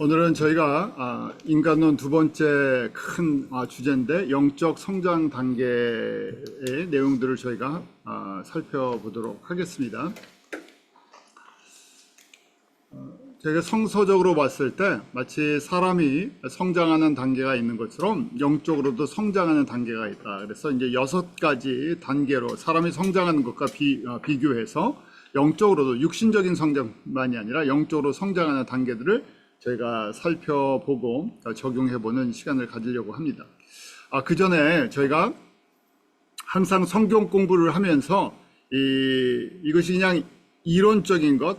오늘은 저희가 인간론 두 번째 큰 주제인데 영적 성장 단계의 내용들을 저희가 살펴보도록 하겠습니다. 저희가 성서적으로 봤을 때 마치 사람이 성장하는 단계가 있는 것처럼 영적으로도 성장하는 단계가 있다. 그래서 이제 6가지 단계로 사람이 성장하는 것과 비교해서 영적으로도 육신적인 성장만이 아니라 영적으로 성장하는 단계들을 저희가 살펴보고 적용해보는 시간을 가지려고 합니다. 그 전에 저희가 항상 성경 공부를 하면서 이것이 그냥 이론적인 것,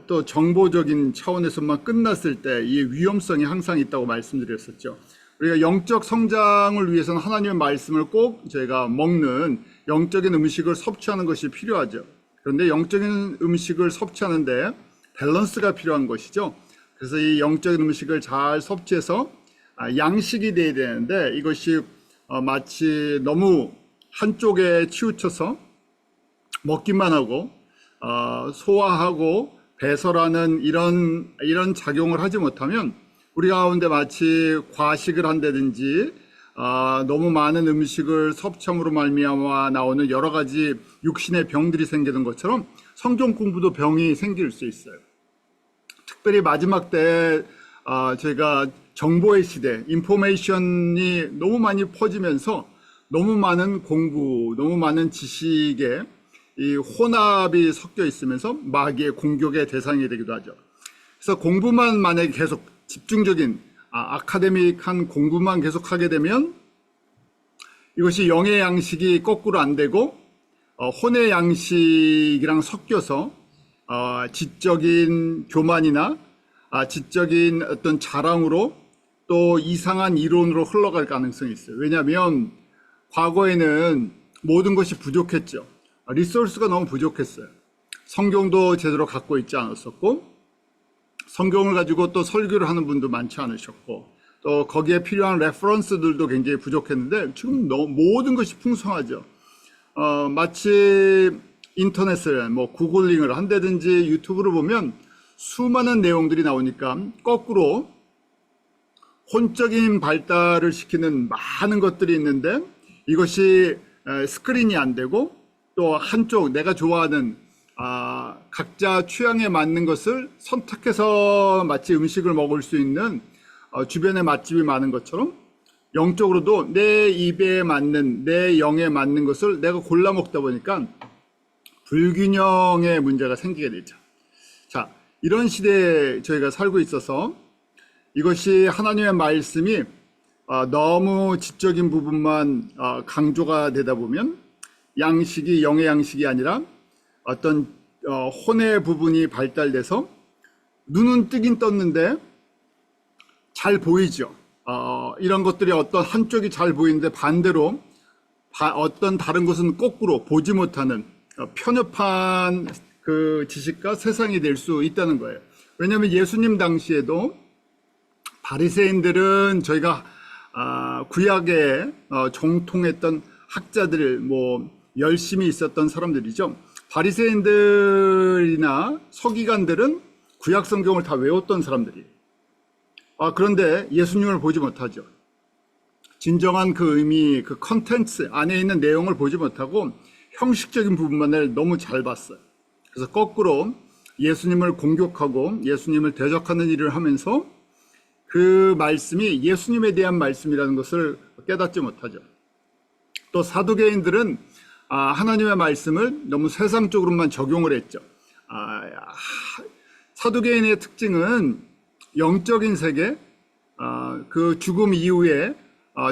또 정보적인 차원에서만 끝났을 때 이 위험성이 항상 있다고 말씀드렸었죠. 우리가 영적 성장을 위해서는 하나님의 말씀을 꼭 저희가 먹는 영적인 음식을 섭취하는 것이 필요하죠. 그런데 영적인 음식을 섭취하는데 밸런스가 필요한 것이죠. 그래서 이 영적인 음식을 잘 섭취해서 양식이 돼야 되는데 이것이 마치 너무 한쪽에 치우쳐서 먹기만 하고 소화하고 배설하는 이런 작용을 하지 못하면 우리 가운데 마치 과식을 한다든지 너무 많은 음식을 섭취함으로 말미암아 나오는 여러 가지 육신의 병들이 생기는 것처럼 성경 공부도 병이 생길 수 있어요. 특별히 마지막 때 저희가 정보의 시대, 인포메이션이 너무 많이 퍼지면서 너무 많은 공부, 너무 많은 지식에 이 혼합이 섞여 있으면서 마귀의 공격의 대상이 되기도 하죠. 그래서 공부만 만약에 계속 집중적인 아카데믹한 공부만 계속하게 되면 이것이 영의 양식이 거꾸로 안 되고 혼의 양식이랑 섞여서 지적인 교만이나 지적인 어떤 자랑으로 또 이상한 이론으로 흘러갈 가능성이 있어요. 왜냐하면 과거에는 모든 것이 부족했죠. 리소스가 너무 부족했어요. 성경도 제대로 갖고 있지 않았었고 성경을 가지고 또 설교를 하는 분도 많지 않으셨고 또 거기에 필요한 레퍼런스들도 굉장히 부족했는데 지금 모든 것이 풍성하죠. 마치 인터넷을 구글링을 한다든지 유튜브를 보면 수많은 내용들이 나오니까 거꾸로 혼적인 발달을 시키는 많은 것들이 있는데 이것이 스크린이 안 되고 또 한쪽 내가 좋아하는 각자 취향에 맞는 것을 선택해서 마치 음식을 먹을 수 있는 주변에 맛집이 많은 것처럼 영적으로도 내 입에 맞는 내 영에 맞는 것을 내가 골라 먹다 보니까 불균형의 문제가 생기게 되죠. 자, 이런 시대에 저희가 살고 있어서 이것이 하나님의 말씀이 너무 지적인 부분만 강조가 되다 보면 양식이 영의 양식이 아니라 어떤 혼의 부분이 발달돼서 눈은 뜨긴 떴는데 잘 보이죠. 이런 것들이 어떤 한쪽이 잘 보이는데 반대로 어떤 다른 것은 거꾸로 보지 못하는 편협한 그 지식과 세상이 될 수 있다는 거예요. 왜냐하면 예수님 당시에도 바리새인들은 저희가 구약에 정통했던 학자들 열심히 있었던 사람들이죠. 바리새인들이나 서기관들은 구약 성경을 다 외웠던 사람들이에요. 그런데 예수님을 보지 못하죠. 진정한 그 의미, 그 컨텐츠 안에 있는 내용을 보지 못하고 형식적인 부분만을 너무 잘 봤어요. 그래서 거꾸로 예수님을 공격하고 예수님을 대적하는 일을 하면서 그 말씀이 예수님에 대한 말씀이라는 것을 깨닫지 못하죠. 또 사두개인들은 하나님의 말씀을 너무 세상적으로만 적용을 했죠. 사두개인의 특징은 영적인 세계, 그 죽음 이후에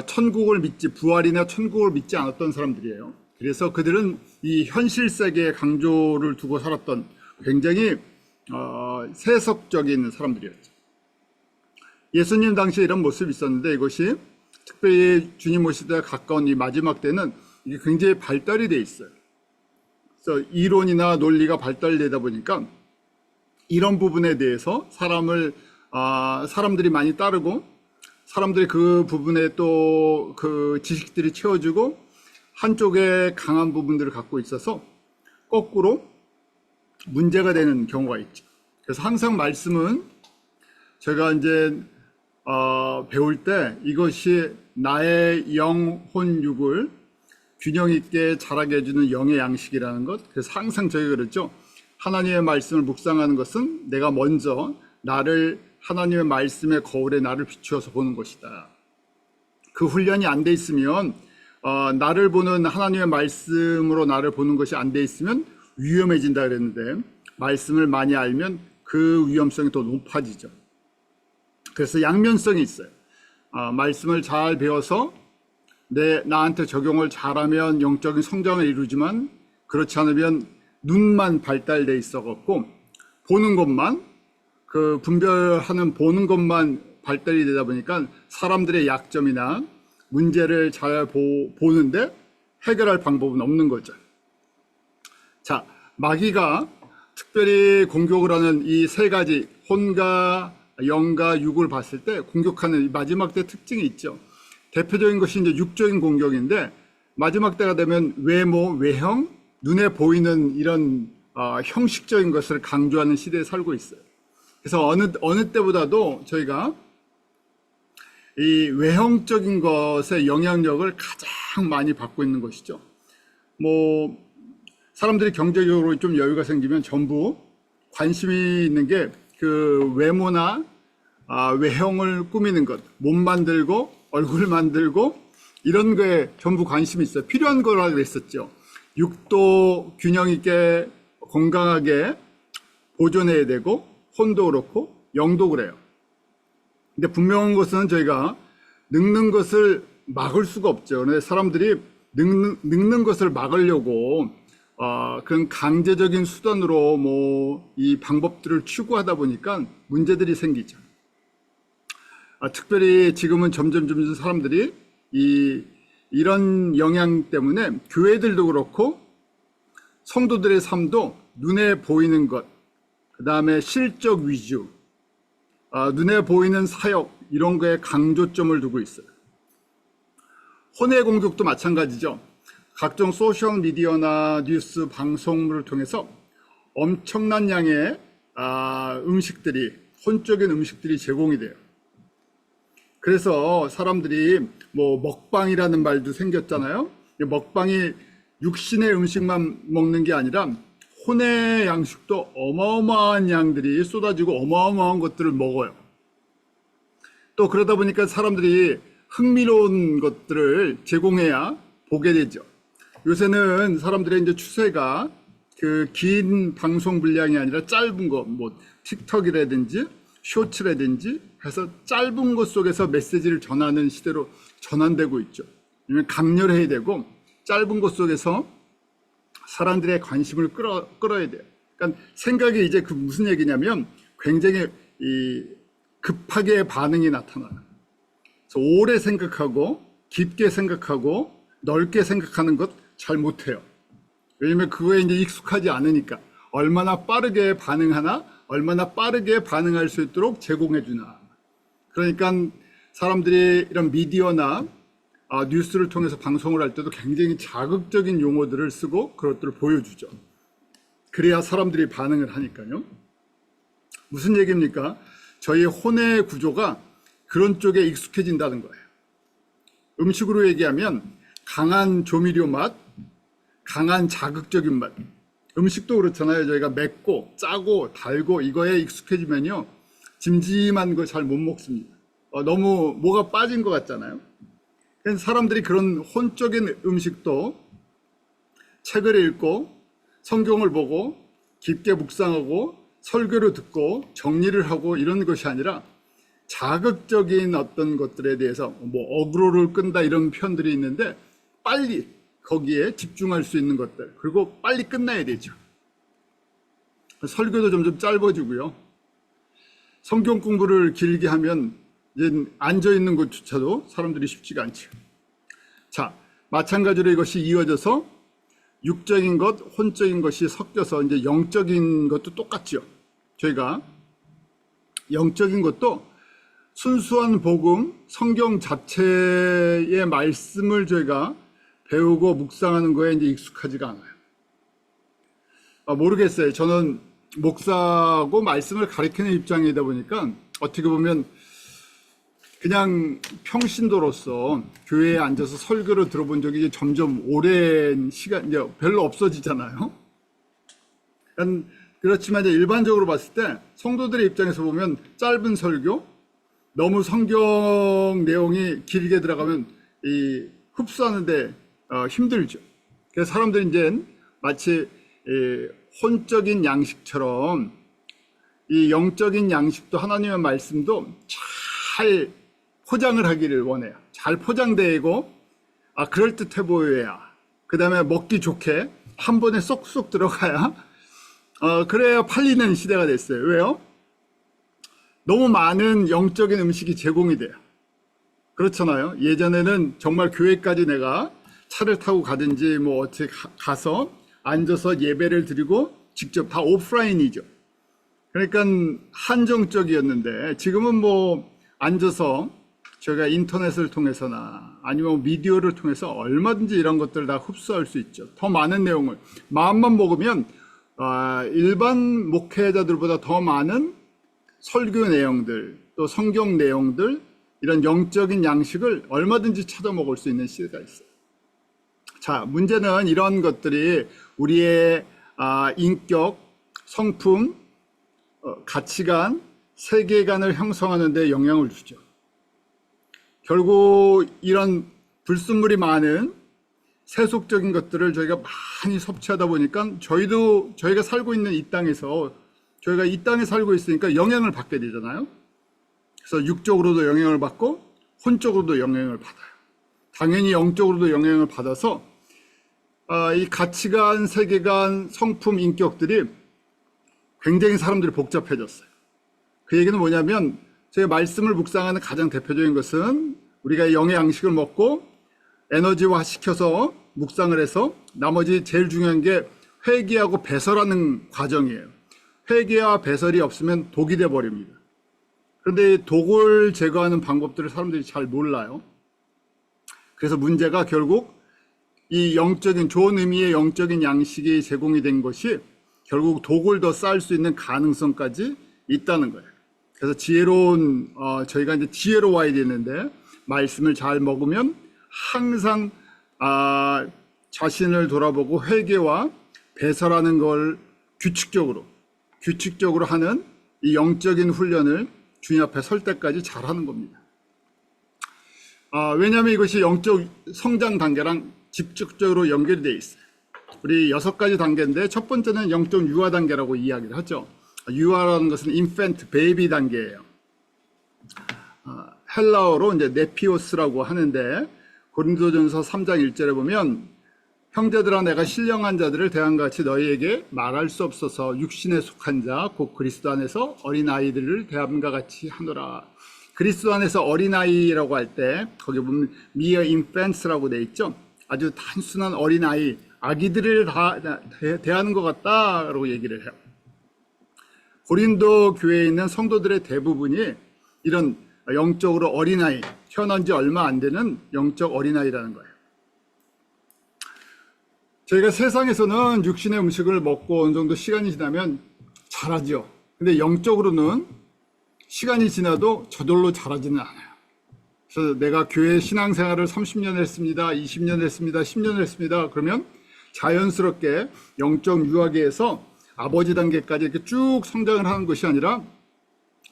천국을 믿지, 부활이나 천국을 믿지 않았던 사람들이에요. 그래서 그들은 이 현실 세계에 강조를 두고 살았던 굉장히 세속적인 사람들이었죠. 예수님 당시에 이런 모습이 있었는데 이것이 특별히 주님 오실 때 가까운 이 마지막 때는 이게 굉장히 발달이 돼 있어요. 그래서 이론이나 논리가 발달되다 보니까 이런 부분에 대해서 사람들이 많이 따르고 사람들이 그 부분에 또 그 지식들이 채워주고 한쪽에 강한 부분들을 갖고 있어서 거꾸로 문제가 되는 경우가 있죠. 그래서 항상 말씀은 제가 이제 배울 때 이것이 나의 영혼 육을 균형 있게 자라게 해주는 영의 양식이라는 것. 그래서 항상 저희가 그랬죠. 하나님의 말씀을 묵상하는 것은 내가 먼저 나를 하나님의 말씀의 거울에 나를 비추어서 보는 것이다. 그 훈련이 안 돼 있으면 나를 보는 하나님의 말씀으로 나를 보는 것이 안 돼 있으면 위험해진다 그랬는데, 말씀을 많이 알면 그 위험성이 더 높아지죠. 그래서 양면성이 있어요. 말씀을 잘 배워서 나한테 적용을 잘하면 영적인 성장을 이루지만, 그렇지 않으면 눈만 발달돼 있어갖고 보는 것만, 그 분별하는 보는 것만 발달이 되다 보니까 사람들의 약점이나 문제를 잘 보는데 해결할 방법은 없는 거죠. 자, 마귀가 특별히 공격을 하는 이 세 가지, 혼과 영과 육을 봤을 때 공격하는 마지막 때 특징이 있죠. 대표적인 것이 이제 육적인 공격인데, 마지막 때가 되면 외모, 외형, 눈에 보이는 이런 형식적인 것을 강조하는 시대에 살고 있어요. 그래서 어느 때보다도 저희가 이 외형적인 것의 영향력을 가장 많이 받고 있는 것이죠. 사람들이 경제적으로 좀 여유가 생기면 전부 관심이 있는 게 그 외모나 외형을 꾸미는 것, 몸 만들고 얼굴 만들고 이런 거에 전부 관심이 있어요. 필요한 거라 그랬었죠. 육도 균형 있게 건강하게 보존해야 되고, 혼도 그렇고 영도 그래요. 근데 분명한 것은 저희가 늙는 것을 막을 수가 없죠. 그런데 사람들이 늙는 것을 막으려고 그런 강제적인 수단으로 이 방법들을 추구하다 보니까 문제들이 생기죠. 특별히 지금은 점점 사람들이 이런 영향 때문에 교회들도 그렇고 성도들의 삶도 눈에 보이는 것, 그 다음에 실적 위주, 눈에 보이는 사역, 이런 거에 강조점을 두고 있어요. 혼의 공격도 마찬가지죠. 각종 소셜 미디어나 뉴스 방송물을 통해서 엄청난 양의 음식들이, 혼적인 음식들이 제공이 돼요. 그래서 사람들이 먹방이라는 말도 생겼잖아요. 먹방이 육신의 음식만 먹는 게 아니라 혼의 양식도 어마어마한 양들이 쏟아지고 어마어마한 것들을 먹어요. 또 그러다 보니까 사람들이 흥미로운 것들을 제공해야 보게 되죠. 요새는 사람들의 이제 추세가 그 긴 방송 분량이 아니라 짧은 거, 틱톡이라든지 쇼츠라든지 해서 짧은 것 속에서 메시지를 전하는 시대로 전환되고 있죠. 왜냐면 강렬해야 되고 짧은 것 속에서 사람들의 관심을 끌어야 돼요. 그러니까 생각이 이제 그 무슨 얘기냐면 굉장히 급하게 반응이 나타나요. 그래서 오래 생각하고 깊게 생각하고 넓게 생각하는 것 잘 못해요. 왜냐면 그거에 이제 익숙하지 않으니까. 얼마나 빠르게 반응하나, 얼마나 빠르게 반응할 수 있도록 제공해 주나. 그러니까 사람들이 이런 미디어나 뉴스를 통해서 방송을 할 때도 굉장히 자극적인 용어들을 쓰고 그것들을 보여주죠. 그래야 사람들이 반응을 하니까요. 무슨 얘기입니까? 저희 혼의 구조가 그런 쪽에 익숙해진다는 거예요. 음식으로 얘기하면 강한 조미료 맛, 강한 자극적인 맛. 음식도 그렇잖아요. 저희가 맵고 짜고 달고 이거에 익숙해지면요, 짐짐한 거 잘 못 먹습니다. 너무 뭐가 빠진 것 같잖아요. 그래서 사람들이 그런 혼적인 음식도 책을 읽고 성경을 보고 깊게 묵상하고 설교를 듣고 정리를 하고 이런 것이 아니라 자극적인 어떤 것들에 대해서 어그로를 끈다 이런 표현들이 있는데, 빨리 거기에 집중할 수 있는 것들, 그리고 빨리 끝나야 되죠. 설교도 점점 짧아지고요. 성경 공부를 길게 하면 이제 앉아있는 것조차도 사람들이 쉽지가 않죠. 자, 마찬가지로 이것이 이어져서 육적인 것, 혼적인 것이 섞여서 이제 영적인 것도 똑같죠. 저희가 영적인 것도 순수한 복음, 성경 자체의 말씀을 저희가 배우고 묵상하는 거에 이제 익숙하지가 않아요. 모르겠어요. 저는 목사고 말씀을 가르치는 입장이다 보니까 어떻게 보면 그냥 평신도로서 교회에 앉아서 설교를 들어본 적이 점점 오랜 시간, 이제 별로 없어지잖아요. 그렇지만 이제 일반적으로 봤을 때 성도들의 입장에서 보면 짧은 설교, 너무 성경 내용이 길게 들어가면 이 흡수하는데 힘들죠. 그래서 사람들이 이제 마치 혼적인 양식처럼 이 영적인 양식도 하나님의 말씀도 잘 포장을 하기를 원해요. 잘 포장되고 그럴듯해 보여야, 그 다음에 먹기 좋게 한 번에 쏙쏙 들어가야 그래야 팔리는 시대가 됐어요. 왜요? 너무 많은 영적인 음식이 제공이 돼요. 그렇잖아요. 예전에는 정말 교회까지 내가 차를 타고 가든지 뭐 어떻게 가서 앉아서 예배를 드리고 직접 다 오프라인이죠. 그러니까 한정적이었는데 지금은 뭐 앉아서 저희가 인터넷을 통해서나 아니면 미디어를 통해서 얼마든지 이런 것들을 다 흡수할 수 있죠. 더 많은 내용을 마음만 먹으면 일반 목회자들보다 더 많은 설교 내용들, 또 성경 내용들, 이런 영적인 양식을 얼마든지 찾아 먹을 수 있는 시대가 있어요. 자, 문제는 이런 것들이 우리의 인격, 성품, 가치관, 세계관을 형성하는 데 영향을 주죠. 결국 이런 불순물이 많은 세속적인 것들을 저희가 많이 섭취하다 보니까 저희가 살고 있는 이 땅에서, 저희가 이 땅에 살고 있으니까 영향을 받게 되잖아요. 그래서 육적으로도 영향을 받고 혼적으로도 영향을 받아요. 당연히 영적으로도 영향을 받아서 이 가치관, 세계관, 성품, 인격들이 굉장히 사람들이 복잡해졌어요. 그 얘기는 뭐냐면, 제 말씀을 묵상하는 가장 대표적인 것은 우리가 영의 양식을 먹고 에너지화 시켜서 묵상을 해서 나머지 제일 중요한 게 회개하고 배설하는 과정이에요. 회개와 배설이 없으면 독이 돼 버립니다. 그런데 독을 제거하는 방법들을 사람들이 잘 몰라요. 그래서 문제가 결국 이 영적인, 좋은 의미의 영적인 양식이 제공이 된 것이 결국 독을 더 쌓을 수 있는 가능성까지 있다는 거예요. 그래서 지혜로운, 저희가 이제 지혜로워야 되는데, 말씀을 잘 먹으면 항상 자신을 돌아보고 회개와 배설하는 걸 규칙적으로 하는 이 영적인 훈련을 주님 앞에 설 때까지 잘 하는 겁니다. 왜냐하면 이것이 영적 성장 단계랑 직접적으로 연결이 되어 있어요. 우리 6가지 단계인데, 첫 번째는 영적 유아 단계라고 이야기를 하죠. 유아라는 것은 infant, baby 단계예요. 헬라어로 이제 네피오스라고 하는데, 고린도전서 3장 1절에 보면, 형제들아 내가 신령한 자들을 대함과 같이 너희에게 말할 수 없어서 육신에 속한 자 곧 그리스도 안에서 어린아이들을 대함과 같이 하노라. 그리스도 안에서 어린아이라고 할 때 거기 보면 mere infants라고 돼 있죠. 아주 단순한 어린아이, 아기들을 다 대하는 것 같다라고 얘기를 해요. 고린도 교회에 있는 성도들의 대부분이 이런 영적으로 어린아이, 태어난 지 얼마 안 되는 영적 어린아이라는 거예요. 저희가 세상에서는 육신의 음식을 먹고 어느 정도 시간이 지나면 자라죠. 근데 영적으로는 시간이 지나도 저절로 자라지는 않아요. 그래서 내가 교회 신앙생활을 30년 했습니다, 20년 했습니다, 10년 했습니다. 그러면 자연스럽게 영적 유아기에서 아버지 단계까지 이렇게 쭉 성장을 하는 것이 아니라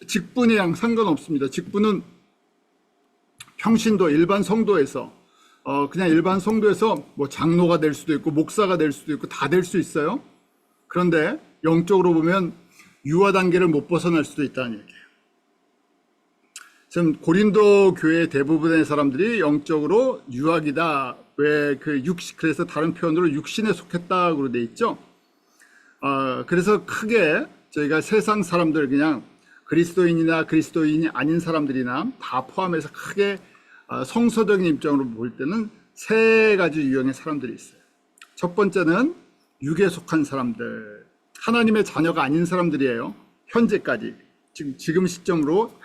직분이랑 상관없습니다. 직분은 평신도, 일반 성도에서 그냥 일반 성도에서 뭐 장로가 될 수도 있고 목사가 될 수도 있고 다 될 수 있어요. 그런데 영적으로 보면 유아 단계를 못 벗어날 수도 있다는 얘기예요. 지금 고린도 교회 대부분의 사람들이 영적으로 유아기다. 왜 그래서 다른 표현으로 육신에 속했다고 돼 있죠. 그래서 크게 저희가 세상 사람들, 그냥 그리스도인이나 그리스도인이 아닌 사람들이나 다 포함해서 크게 성서적인 입장으로 볼 때는 3가지 유형의 사람들이 있어요. 첫 번째는 육에 속한 사람들, 하나님의 자녀가 아닌 사람들이에요. 현재까지 지금 시점으로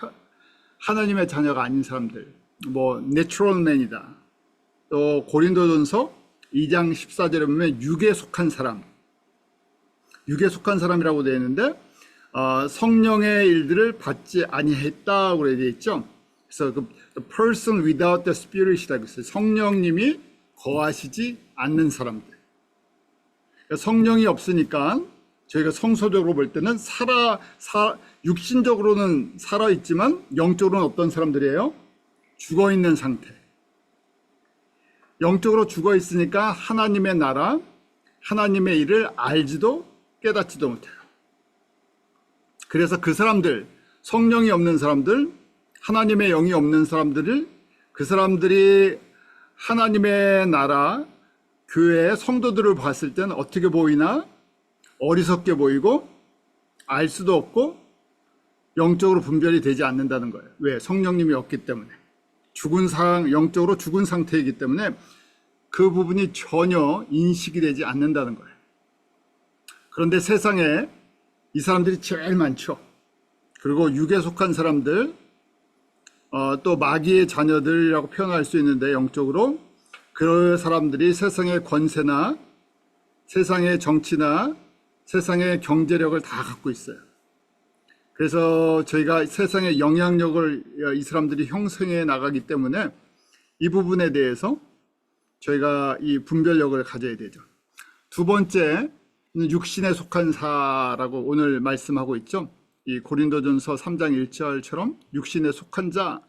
하나님의 자녀가 아닌 사람들, 뭐 내추럴 맨이다. 또 고린도전서 2장 14절에 보면 육에 속한 사람, 육에 속한 사람이라고 되어 있는데 성령의 일들을 받지 아니했다고 되어 있죠. 그래서 그 the person without the spirit이라고 했어요. 성령님이 거하시지 않는 사람들. 그러니까 성령이 없으니까 저희가 성서적으로 볼 때는 육신적으로는 살아있지만 영적으로는 어떤 사람들이에요? 죽어있는 상태. 영적으로 죽어있으니까 하나님의 나라, 하나님의 일을 알지도 깨닫지도 못해요. 그래서 그 사람들, 성령이 없는 사람들, 하나님의 영이 없는 사람들을, 그 사람들이 하나님의 나라, 교회의 성도들을 봤을 때는 어떻게 보이나? 어리석게 보이고 알 수도 없고 영적으로 분별이 되지 않는다는 거예요. 왜? 성령님이 없기 때문에. 영적으로 죽은 상태이기 때문에 그 부분이 전혀 인식이 되지 않는다는 거예요. 그런데 세상에 이 사람들이 제일 많죠. 그리고 육에 속한 사람들, 또 마귀의 자녀들이라고 표현할 수 있는데 영적으로 그 사람들이 세상의 권세나 세상의 정치나 세상의 경제력을 다 갖고 있어요. 그래서 저희가 세상의 영향력을 이 사람들이 형성해 나가기 때문에 이 부분에 대해서 저희가 이 분별력을 가져야 되죠. 두 번째, 육신에 속한 자라고 오늘 말씀하고 있죠. 이 고린도전서 3장 1절처럼 육신에 속한 자,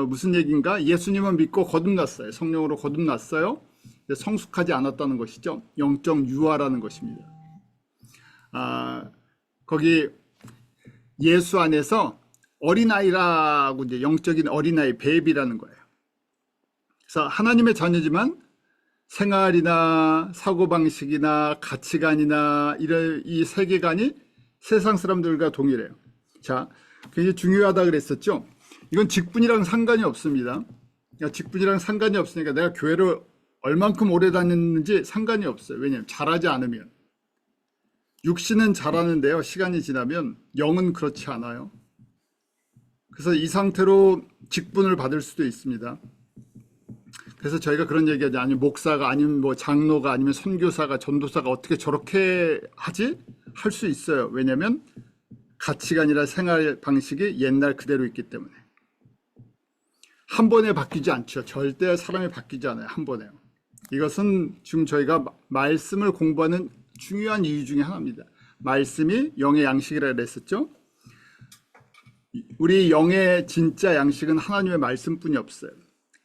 무슨 얘기인가? 예수님은 믿고 거듭났어요. 성령으로 거듭났어요. 성숙하지 않았다는 것이죠. 영적 유아라는 것입니다. 거기 예수 안에서 어린아이라고 이제 영적인 어린아이, 베이비라는 거예요. 그래서 하나님의 자녀지만 생활이나 사고방식이나 가치관이나 이 세계관이 세상 사람들과 동일해요. 자, 굉장히 중요하다 그랬었죠. 이건 직분이랑 상관이 없습니다. 직분이랑 상관이 없으니까 내가 교회를 얼만큼 오래 다녔는지 상관이 없어요. 왜냐하면 잘하지 않으면. 육신은 잘하는데요. 시간이 지나면 영은 그렇지 않아요. 그래서 이 상태로 직분을 받을 수도 있습니다. 그래서 저희가 그런 얘기하죠. 아니면 목사가 아니면 뭐 장로가 아니면 선교사가 전도사가 어떻게 저렇게 하지? 할 수 있어요. 왜냐하면 가치관이나 생활 방식이 옛날 그대로 있기 때문에. 한 번에 바뀌지 않죠. 절대 사람이 바뀌지 않아요. 한 번에요. 이것은 지금 저희가 말씀을 공부하는 중요한 이유 중에 하나입니다. 말씀이 영의 양식이라 그랬었죠. 우리 영의 진짜 양식은 하나님의 말씀뿐이 없어요.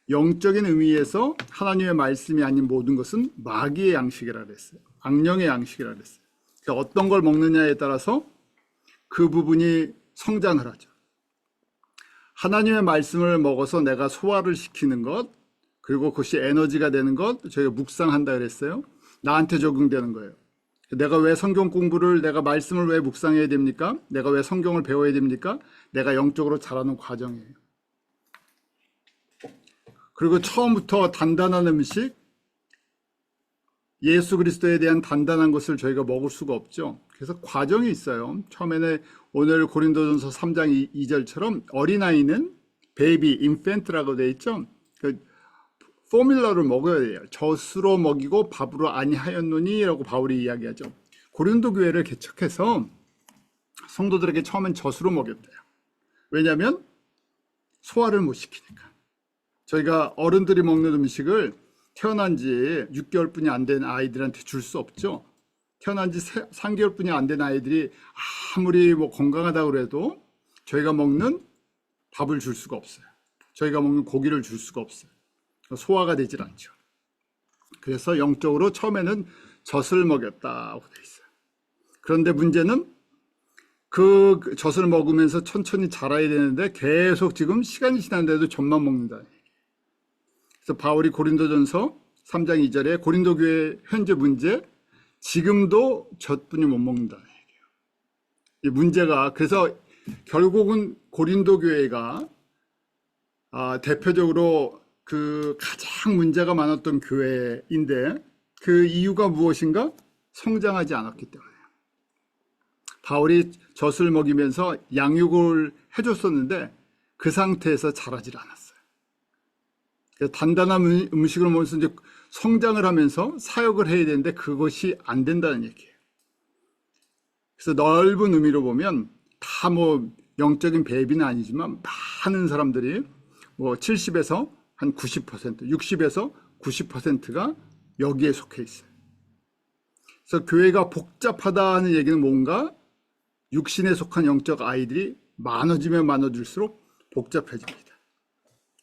영적인 의미에서 하나님의 말씀이 아닌 모든 것은 마귀의 양식이라 그랬어요. 악령의 양식이라 그랬어요. 그러니까 어떤 걸 먹느냐에 따라서 그 부분이 성장을 하죠. 하나님의 말씀을 먹어서 내가 소화를 시키는 것, 그리고 그것이 에너지가 되는 것, 저희가 묵상한다 그랬어요. 나한테 적용되는 거예요. 내가 왜 성경 공부를, 내가 말씀을 왜 묵상해야 됩니까? 내가 왜 성경을 배워야 됩니까? 내가 영적으로 자라는 과정이에요. 그리고 처음부터 단단한 음식, 예수 그리스도에 대한 단단한 것을 저희가 먹을 수가 없죠. 그래서 과정이 있어요. 처음에는 오늘 고린도전서 3장 2절처럼 어린아이는 베이비, 인펜트라고 되어 있죠. 그 포뮬러를 먹어야 돼요. 젖으로 먹이고 밥으로 아니하였노니 라고 바울이 이야기하죠. 고린도 교회를 개척해서 성도들에게 처음엔 젖으로 먹였대요. 왜냐하면 소화를 못 시키니까. 저희가 어른들이 먹는 음식을 태어난 지 6개월뿐이 안 된 아이들한테 줄 수 없죠. 태어난 지 3개월뿐이 안 된 아이들이 아무리 뭐 건강하다고 해도 저희가 먹는 밥을 줄 수가 없어요. 저희가 먹는 고기를 줄 수가 없어요. 소화가 되질 않죠. 그래서 영적으로 처음에는 젖을 먹였다고 돼 있어요. 그런데 문제는 그 젖을 먹으면서 천천히 자라야 되는데 계속 지금 시간이 지났는데도 젖만 먹는다는 얘기예요. 그래서 바울이 고린도전서 3장 2절에 고린도 교회 현재 문제, 지금도 젖뿐이 못 먹는다는 얘기예요. 이 문제가, 그래서 결국은 고린도 교회가 대표적으로 그 가장 문제가 많았던 교회인데 그 이유가 무엇인가? 성장하지 않았기 때문에요. 바울이 젖을 먹이면서 양육을 해줬었는데 그 상태에서 자라질 않았어요. 단단한 음식을 먹으면서 이제 성장을 하면서 사역을 해야 되는데 그것이 안 된다는 얘기예요. 그래서 넓은 의미로 보면 다 뭐 영적인 배비는 아니지만 많은 사람들이 뭐 70에서 한 90%, 60에서 90%가 여기에 속해 있어요. 그래서 교회가 복잡하다는 얘기는 뭔가 육신에 속한 영적 아이들이 많아지면 많아질수록 복잡해집니다.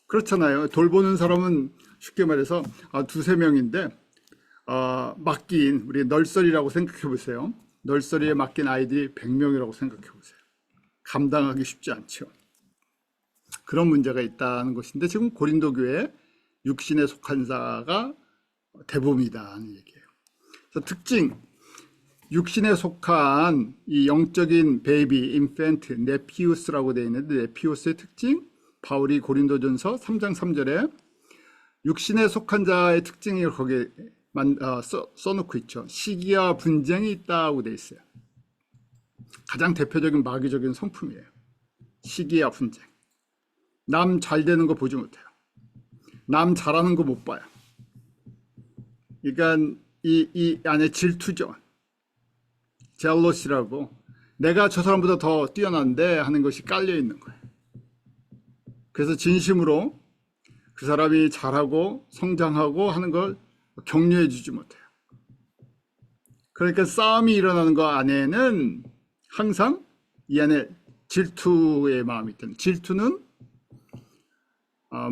그렇잖아요. 돌보는 사람은 쉽게 말해서 두세 명인데 맡긴 우리 널서리라고 생각해 보세요. 널서리에 맡긴 아이들이 100명이라고 생각해 보세요. 감당하기 쉽지 않죠. 그런 문제가 있다는 것인데 지금 고린도 교회 육신에 속한 자가 대부분이다는 얘기예요. 그래서 특징, 육신에 속한 이 영적인 베이비, 인펜트, 네피우스라고 되어 있는데 네피우스의 특징, 바울이 고린도전서 3장 3절에 육신에 속한 자의 특징을 거기에 써놓고 있죠. 시기와 분쟁이 있다고 되어 있어요. 가장 대표적인 마귀적인 성품이에요. 시기와 분쟁. 남 잘 되는 거 보지 못해요. 남 잘하는 거 못 봐요. 그러니까 이 안에 질투죠. 젤러시라고 내가 저 사람보다 더 뛰어난데 하는 것이 깔려 있는 거예요. 그래서 진심으로 그 사람이 잘하고 성장하고 하는 걸 격려해 주지 못해요. 그러니까 싸움이 일어나는 거 안에는 항상 이 안에 질투의 마음이 있다는, 질투는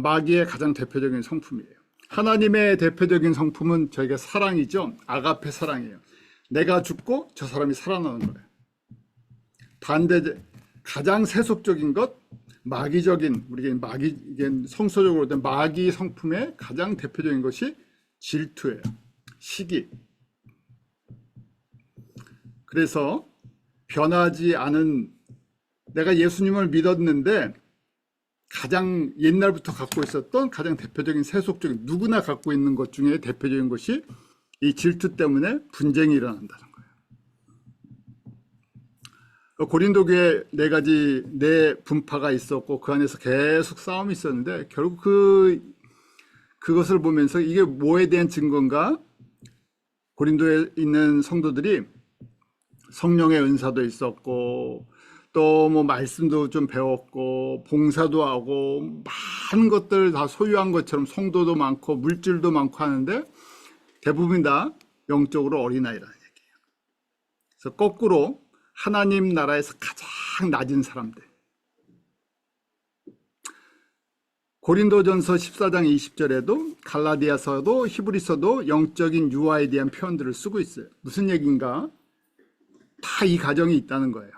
마귀의 가장 대표적인 성품이에요. 하나님의 대표적인 성품은 저희가 사랑이죠. 아가페 사랑이에요. 내가 죽고 저 사람이 살아나는 거예요. 반대, 가장 세속적인 것, 마귀적인, 우리가 성서적으로 된 마귀 성품의 가장 대표적인 것이 질투예요. 시기. 그래서 변하지 않은, 내가 예수님을 믿었는데 가장 옛날부터 갖고 있었던 가장 대표적인 세속적인, 누구나 갖고 있는 것 중에 대표적인 것이 이 질투 때문에 분쟁이 일어난다는 거예요. 고린도 교회 네 분파가 있었고 그 안에서 계속 싸움이 있었는데 결국 그것을 보면서 이게 뭐에 대한 증거인가? 고린도에 있는 성도들이 성령의 은사도 있었고 또 뭐 말씀도 좀 배웠고 봉사도 하고 많은 것들 다 소유한 것처럼 성도도 많고 물질도 많고 하는데 대부분 다 영적으로 어린아이라는 얘기예요. 그래서 거꾸로 하나님 나라에서 가장 낮은 사람들, 고린도전서 14장 20절에도 갈라디아서도 히브리서도 영적인 유아에 대한 표현들을 쓰고 있어요. 무슨 얘기인가? 다 이 가정이 있다는 거예요.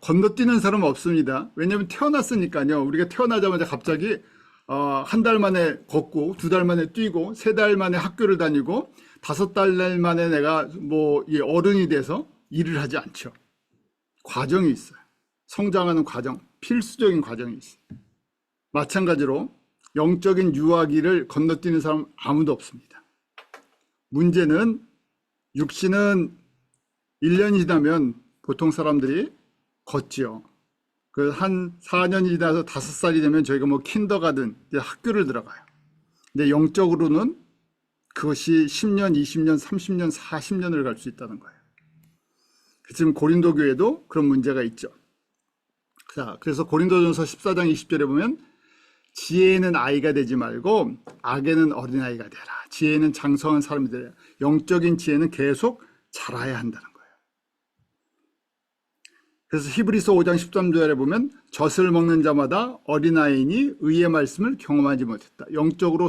건너뛰는 사람은 없습니다. 왜냐하면 태어났으니까요. 우리가 태어나자마자 갑자기 한 달 만에 걷고 2달 만에 뛰고 3달 만에 학교를 다니고 5달 만에 내가 뭐 어른이 돼서 일을 하지 않죠. 과정이 있어요. 성장하는 과정, 필수적인 과정이 있어요. 마찬가지로 영적인 유아기를 건너뛰는 사람 아무도 없습니다. 문제는 육신은 1년이 지나면 보통 사람들이 걷지요. 그 한 4년이 지나서 5살이 되면 저희가 뭐 킨더가든 학교를 들어가요. 근데 영적으로는 그것이 10년, 20년, 30년, 40년을 갈 수 있다는 거예요. 지금 고린도 교회도 그런 문제가 있죠. 자, 그래서 고린도전서 14장 20절에 보면 지혜에는 아이가 되지 말고 악에는 어린아이가 되라. 지혜는 장성한 사람이 되라. 영적인 지혜는 계속 자라야 한다는 거예요. 그래서 히브리서 5장 13절에 보면 젖을 먹는 자마다 어린아이니 의의 말씀을 경험하지 못했다. 영적으로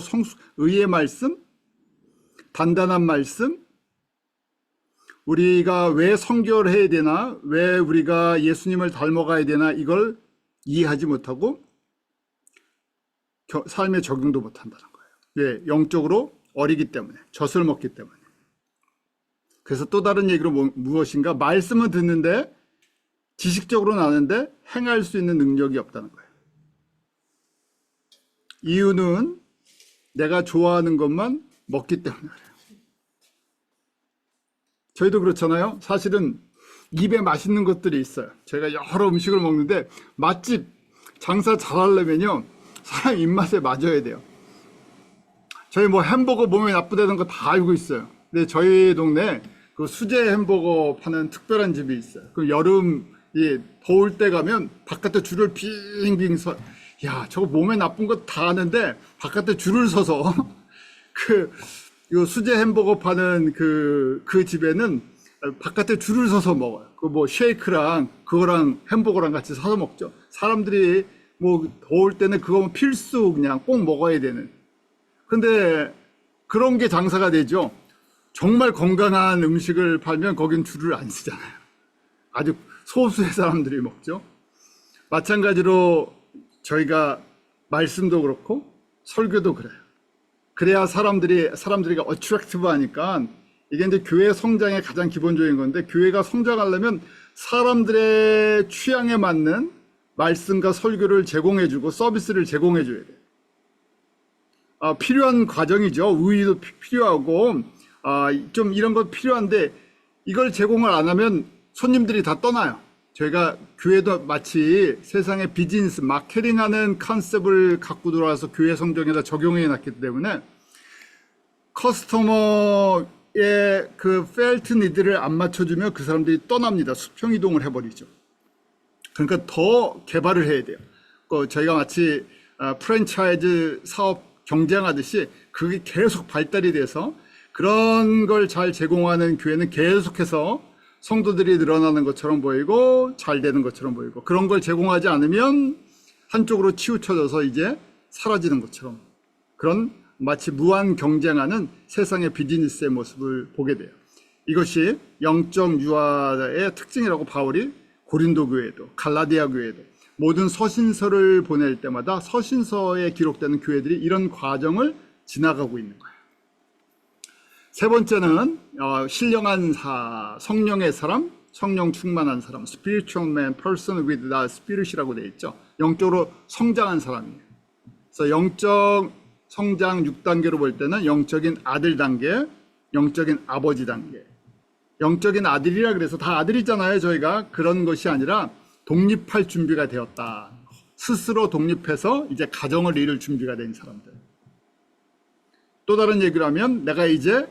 의의 말씀, 단단한 말씀, 우리가 왜 성결을 해야 되나, 왜 우리가 예수님을 닮아가야 되나, 이걸 이해하지 못하고 삶에 적용도 못한다는 거예요. 왜? 영적으로 어리기 때문에, 젖을 먹기 때문에. 그래서 또 다른 얘기로 무엇인가, 말씀은 듣는데 지식적으로는 아는데 행할 수 있는 능력이 없다는 거예요. 이유는 내가 좋아하는 것만 먹기 때문에 그래요. 저희도 그렇잖아요. 사실은 입에 맛있는 것들이 있어요. 제가 여러 음식을 먹는데 맛집, 장사 잘하려면요 사람 입맛에 맞아야 돼요. 저희 뭐 햄버거 몸에 나쁘다는 거 다 알고 있어요. 근데 저희 동네 그 수제 햄버거 파는 특별한 집이 있어요. 그 여름 이 더울 때 가면 바깥에 줄을 빙빙 서, 야, 저거 몸에 나쁜 거 다 아는데 바깥에 줄을 서서 요 수제 햄버거 파는 그 집에는 바깥에 줄을 서서 먹어요. 그 뭐 쉐이크랑 그거랑 햄버거랑 같이 사서 먹죠. 사람들이 뭐 더울 때는 그거 필수 그냥 꼭 먹어야 되는. 근데 그런 게 장사가 되죠. 정말 건강한 음식을 팔면 거긴 줄을 안 쓰잖아요. 아주 소수의 사람들이 먹죠. 마찬가지로 저희가 말씀도 그렇고 설교도 그래요. 그래야 사람들이가 어트랙티브 하니까 이게 이제 교회 성장의 가장 기본적인 건데, 교회가 성장하려면 사람들의 취향에 맞는 말씀과 설교를 제공해주고 서비스를 제공해줘야 돼요. 필요한 과정이죠. 의의도 필요하고 좀 이런 거 필요한데 이걸 제공을 안 하면 손님들이 다 떠나요. 저희가 교회도 마치 세상의 비즈니스 마케팅하는 컨셉을 갖고 들어와서 교회 성정에다 적용해 놨기 때문에 커스터머의 그 펠트 니드를 안 맞춰주면 그 사람들이 떠납니다. 수평 이동을 해버리죠. 그러니까 더 개발을 해야 돼요. 저희가 마치 프랜차이즈 사업 경쟁하듯이 그게 계속 발달이 돼서 그런 걸 잘 제공하는 교회는 계속해서 성도들이 늘어나는 것처럼 보이고 잘 되는 것처럼 보이고, 그런 걸 제공하지 않으면 한쪽으로 치우쳐져서 이제 사라지는 것처럼, 그런 마치 무한 경쟁하는 세상의 비즈니스의 모습을 보게 돼요. 이것이 영적 유아의 특징이라고 바울이 고린도 교회도 갈라디아 교회도 모든 서신서를 보낼 때마다 서신서에 기록되는 교회들이 이런 과정을 지나가고 있는 거예요. 세 번째는 신령한 성령의 사람, 성령 충만한 사람, spiritual man, person with the spirit이라고 되어 있죠. 영적으로 성장한 사람이에요. 그래서 영적 성장 6단계로 볼 때는 영적인 아들 단계, 영적인 아버지 단계. 영적인 아들이라 그래서 다 아들이잖아요, 저희가. 그런 것이 아니라 독립할 준비가 되었다. 스스로 독립해서 이제 가정을 이룰 준비가 된 사람들. 또 다른 얘기를 하면 내가 이제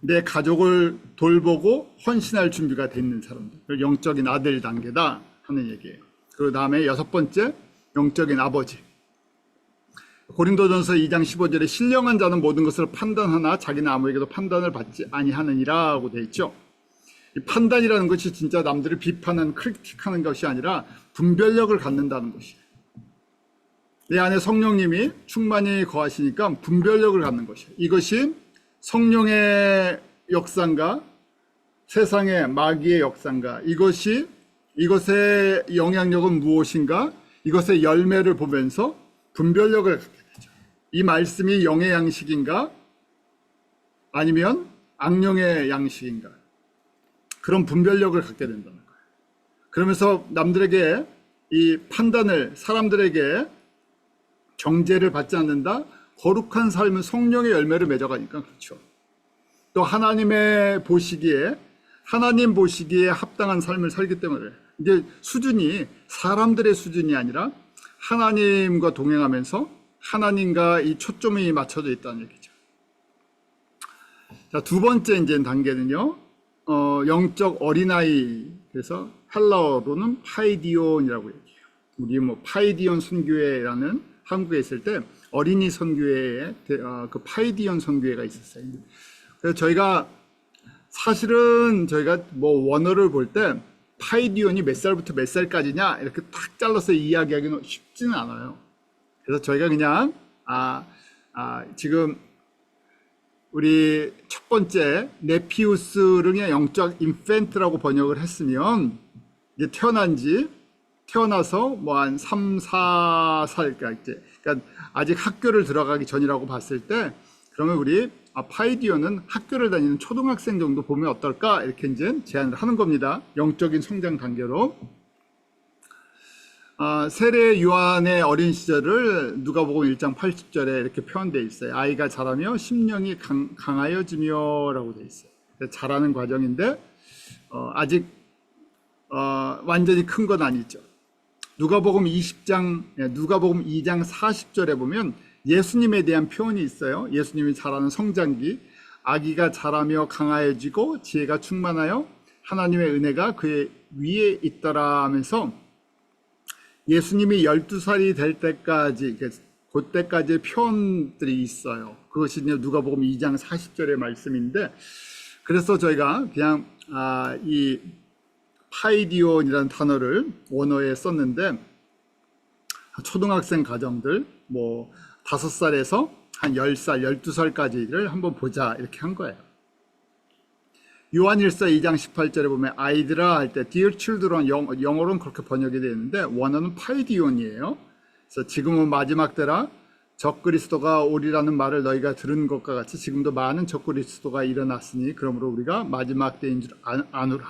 내 가족을 돌보고 헌신할 준비가 돼 있는 사람들. 영적인 아들 단계다 하는 얘기예요. 그 다음에 여섯 번째, 영적인 아버지. 고린도전서 2장 15절에 신령한 자는 모든 것을 판단하나 자기는 아무에게도 판단을 받지 아니하느니라고 되어 있죠. 이 판단이라는 것이 진짜 남들을 비판하는, 크리틱하는 것이 아니라 분별력을 갖는다는 것이에요. 내 안에 성령님이 충만히 거하시니까 분별력을 갖는 것이에요. 이것이 성령의 역사인가 세상의 마귀의 역사인가, 이것의 영향력은 무엇인가, 이것의 열매를 보면서 분별력을 갖게 되죠. 이 말씀이 영의 양식인가 아니면 악령의 양식인가, 그런 분별력을 갖게 된다는 거예요. 그러면서 남들에게 이 판단을, 사람들에게 정죄를 받지 않는다. 거룩한 삶은 성령의 열매를 맺어가니까 그렇죠. 또 하나님 보시기에 합당한 삶을 살기 때문에 이제 수준이 사람들의 수준이 아니라 하나님과 동행하면서 하나님과 이 초점이 맞춰져 있다는 얘기죠. 자, 두 번째 이제 단계는요, 영적 어린아이, 그래서 헬라어로는 파이디온이라고 얘기해요. 우리 뭐 파이디온 선교회라는 한국에 있을 때 어린이 선교회에 그 파이디온 선교회가 있었어요. 그래서 사실은 저희가 뭐 원어를 볼 때 파이디온이 몇 살부터 몇 살까지냐 이렇게 딱 잘라서 이야기하기는 쉽지는 않아요. 그래서 저희가 그냥 지금 우리 첫 번째 네피우스를 그냥 영적 인펜트라고 번역을 했으면 이제 태어나서 뭐 한 3, 4살까지, 그러니까 아직 학교를 들어가기 전이라고 봤을 때, 그러면 우리 파이디온은 학교를 다니는 초등학생 정도 보면 어떨까, 이렇게 이제 제안을 하는 겁니다. 영적인 성장 단계로. 세례 요한의 어린 시절을 누가복음 1장 80절에 이렇게 표현되어 있어요. 아이가 자라며 심령이 강하여지며 라고 되어 있어요. 자라는 과정인데 아직 완전히 큰 건 아니죠. 누가복음 2장 40절에 보면 예수님에 대한 표현이 있어요. 예수님이 자라는 성장기. 아기가 자라며 강하여지고 지혜가 충만하여 하나님의 은혜가 그의 위에 있더라 하면서 예수님이 12살이 될 때까지, 그때까지의 표현들이 있어요. 그것이 이제 누가복음 2장 40절의 말씀인데, 그래서 저희가 그냥 이 파이디온이라는 단어를 원어에 썼는데, 초등학생 가정들 뭐 5살에서 한 10살, 12살까지를 한번 보자 이렇게 한 거예요. 요한일서 2장 18절에 보면 아이들아 할 때 Dear children, 영어로는 그렇게 번역이 되어 있는데 원어는 파이디온이에요. 그래서 지금은 마지막 때라 적그리스도가 오리라는 말을 너희가 들은 것과 같이 지금도 많은 적그리스도가 일어났으니 그러므로 우리가 마지막 때인 줄 아노라.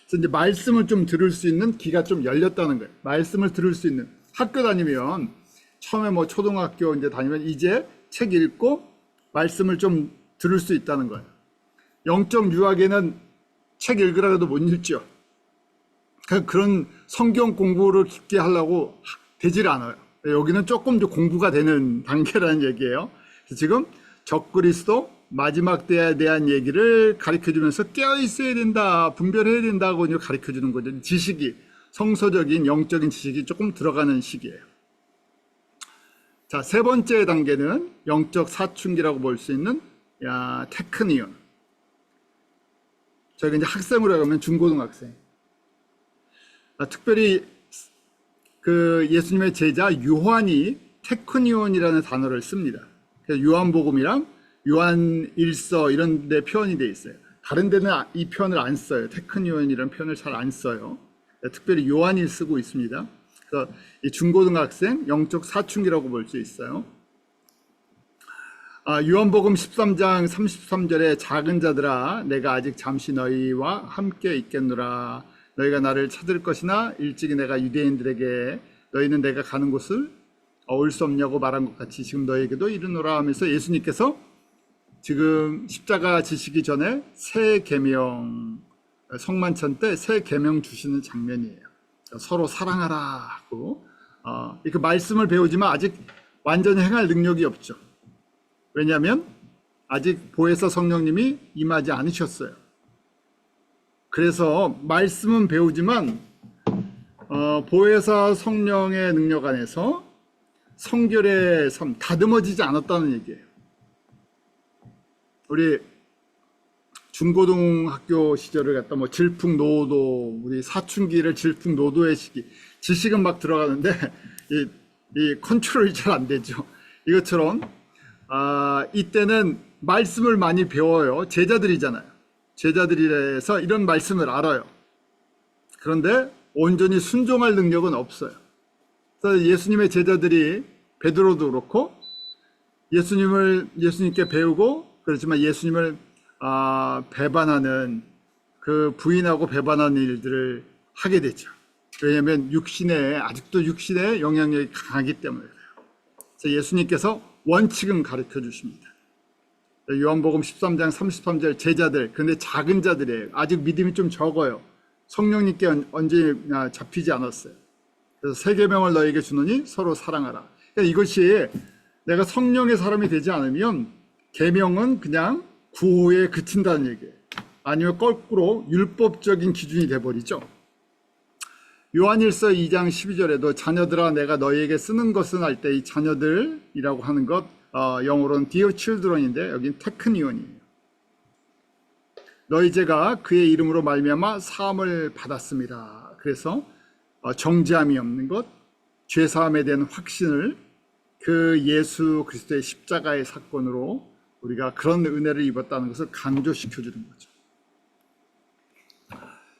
그래서 이제 말씀을 좀 들을 수 있는 귀가 좀 열렸다는 거예요. 말씀을 들을 수 있는, 학교 다니면 처음에 뭐 초등학교 이제 다니면 이제 책 읽고 말씀을 좀 들을 수 있다는 거예요. 영적 유학에는 책 읽으라 해도 못 읽죠. 그런 성경 공부를 깊게 하려고 되질 않아요. 여기는 조금 더 공부가 되는 단계라는 얘기예요. 그래서 지금 적그리스도 마지막 때에 대한 얘기를 가르쳐주면서 깨어 있어야 된다, 분별해야 된다고 가르쳐주는 거죠. 지식이, 성서적인 영적인 지식이 조금 들어가는 시기예요. 자, 세 번째 단계는 영적 사춘기라고 볼 수 있는 테크니온. 저희가 이제 학생으로 하면 중고등학생. 특별히 그 예수님의 제자 요한이 테크니온이라는 단어를 씁니다. 그래서 요한복음이랑 요한일서 이런 데 표현이 돼 있어요. 다른 데는 이 표현을 안 써요. 테크니온이라는 표현을 잘 안 써요. 특별히 요한이 쓰고 있습니다. 그래서 이 중고등학생 영적 사춘기라고 볼 수 있어요. 요한복음 13장 33절에 작은 자들아 내가 아직 잠시 너희와 함께 있겠노라. 너희가 나를 찾을 것이나 일찍이 내가 유대인들에게 너희는 내가 가는 곳을 올 수 없냐고 말한 것 같이 지금 너희에게도 이르노라 하면서 예수님께서 지금 십자가 지시기 전에 새 계명, 성만찬 때 새 계명 주시는 장면이에요. 서로 사랑하라 하고 이렇게 말씀을 배우지만 아직 완전히 행할 능력이 없죠. 왜냐하면 아직 보혜사 성령님이 임하지 않으셨어요. 그래서 말씀은 배우지만 보혜사 성령의 능력 안에서 성결의 삶, 다듬어지지 않았다는 얘기예요. 우리 중고등학교 시절을 갖다 뭐 질풍노도, 우리 사춘기를 질풍노도의 시기, 지식은 막 들어가는데 이 컨트롤이 잘 안 되죠. 이것처럼 이때는 말씀을 많이 배워요. 제자들이잖아요. 제자들이라서 이런 말씀을 알아요. 그런데 온전히 순종할 능력은 없어요. 그래서 예수님의 제자들이 베드로도 그렇고 예수님께 배우고 그렇지만 예수님을 배반하는, 그 부인하고 배반하는 일들을 하게 되죠. 왜냐하면 아직도 육신의 영향력이 강하기 때문에 그래요. 그래서 예수님께서 원칙은 가르쳐 주십니다. 요한복음 13장 33절 제자들, 근데 작은 자들이에요. 아직 믿음이 좀 적어요. 성령님께 언제 잡히지 않았어요. 그래서 새 계명을 너에게 주노니 서로 사랑하라. 그러니까 이것이 내가 성령의 사람이 되지 않으면 계명은 그냥 구호에 그친다는 얘기예요. 아니면 거꾸로 율법적인 기준이 돼버리죠. 요한일서 2장 12절에도 자녀들아 내가 너희에게 쓰는 것은 할 때 이 자녀들이라고 하는 것 영어로는 Dear children인데 여긴 테크니온이에요. 너희 죄가 그의 이름으로 말미암아 사함을 받았습니다. 그래서 정죄함이 없는 것, 죄사함에 대한 확신을 그 예수 그리스도의 십자가의 사건으로 우리가 그런 은혜를 입었다는 것을 강조시켜 주는 거죠.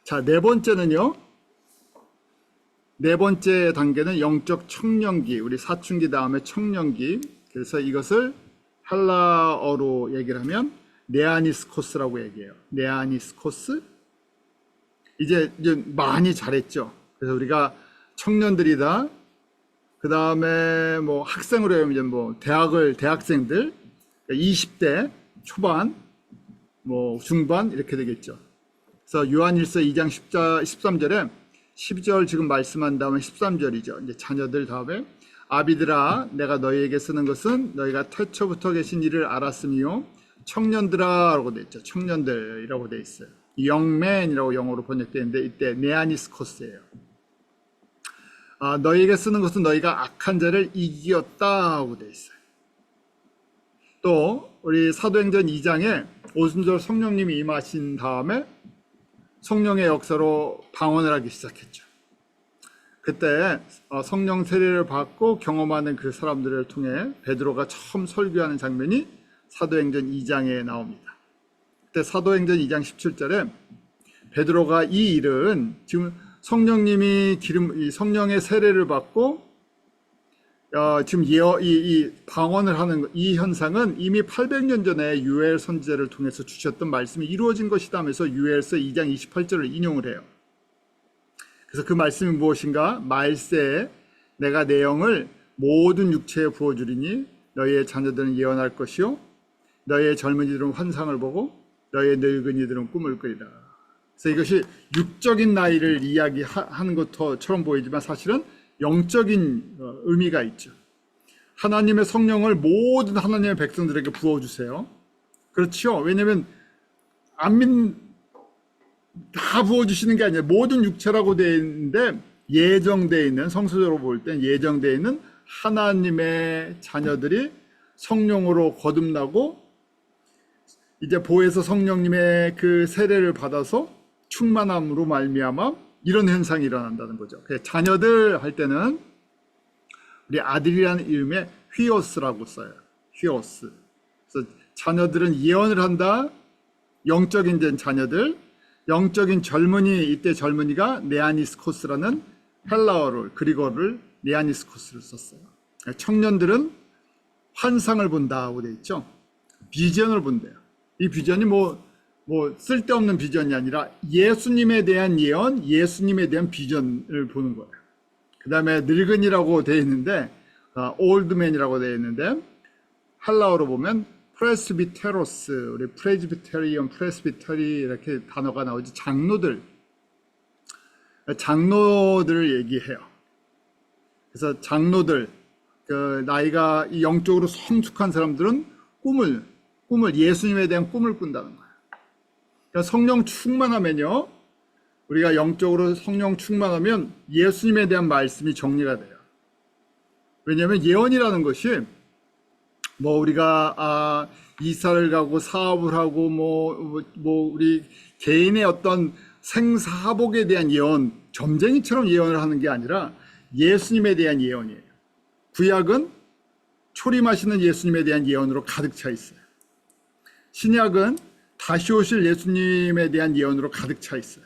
자, 네 번째는요. 네 번째 단계는 영적 청년기, 우리 사춘기 다음에 청년기. 그래서 이것을 헬라어로 얘기를 하면 네아니스코스라고 얘기해요. 네아니스코스. 이제 많이 잘했죠. 그래서 우리가 청년들이다. 그 다음에 뭐 학생으로 하면 이제 뭐 대학생들 20대 초반, 뭐 중반 이렇게 되겠죠. 그래서 요한일서 2장 13절에 12절 지금 말씀한 다음에 13절이죠. 이제 자녀들 다음에 아비들아 내가 너희에게 쓰는 것은 너희가 태초부터 계신 이를 알았으며 청년들아라고 돼 있죠. 청년들이라고 돼 있어요. 영맨이라고 영어로 번역되는데 이때 네아니스코스예요. 너희에게 쓰는 것은 너희가 악한 자를 이기었다고 돼 있어요. 또 우리 사도행전 2장에 오순절 성령님이 임하신 다음에 성령의 역사로 방언을 하기 시작했죠. 그때 성령 세례를 받고 경험하는 그 사람들을 통해 베드로가 처음 설교하는 장면이 사도행전 2장에 나옵니다. 그때 사도행전 2장 17절에 베드로가 이 일은 지금 성령님이 성령의 세례를 받고 지금 이 방언을 하는 이 현상은 이미 800년 전에 유엘 선지자를 통해서 주셨던 말씀이 이루어진 것이다 하면서 유엘서 2장 28절을 인용을 해요. 그래서 그 말씀이 무엇인가? 말세에 내가 내 영을 모든 육체에 부어주리니 너희의 자녀들은 예언할 것이요 너희의 젊은이들은 환상을 보고 너희의 늙은이들은 꿈을 꾸리라. 그래서 이것이 육적인 나이를 이야기하는 것처럼 보이지만 사실은 영적인 의미가 있죠. 하나님의 성령을 모든 하나님의 백성들에게 부어주세요. 그렇죠. 왜냐하면 다 부어주시는 게 아니라 모든 육체라고 되어 있는데 예정되어 있는, 성서적으로 볼 땐 예정되어 있는 하나님의 자녀들이 성령으로 거듭나고 이제 보혜사 성령님의 그 세례를 받아서 충만함으로 말미암아 이런 현상이 일어난다는 거죠. 자녀들 할 때는 우리 아들이라는 이름에 휘오스라고 써요. 휘오스. 그래서 자녀들은 예언을 한다. 영적인 된 자녀들, 영적인 젊은이, 이때 젊은이가 네아니스코스라는 헬라어를, 그리고를 네아니스코스를 썼어요. 청년들은 환상을 본다고 돼 있죠. 비전을 본대요. 이 비전이 뭐 쓸데없는 비전이 아니라 예수님에 대한 예언, 예수님에 대한 비전을 보는 거예요. 그 다음에 늙은이라고 되어 있는데 올드맨이라고 되어 있는데 헬라어로 보면 프레스비테로스, 우리 프레스비테리언, 프레스비터리 이렇게 단어가 나오지. 장로들을 얘기해요. 그래서 장로들, 그 나이가 영적으로 성숙한 사람들은 꿈을 예수님에 대한 꿈을 꾼다는 거예요. 그러니까 성령 충만하면요, 우리가 영적으로 성령 충만하면 예수님에 대한 말씀이 정리가 돼요. 왜냐하면 예언이라는 것이 우리가 이사를 가고 사업을 하고 우리 개인의 어떤 생사복에 대한 예언, 점쟁이처럼 예언을 하는 게 아니라 예수님에 대한 예언이에요. 구약은 초림하시는 예수님에 대한 예언으로 가득 차 있어요. 신약은 다시 오실 예수님에 대한 예언으로 가득 차 있어요.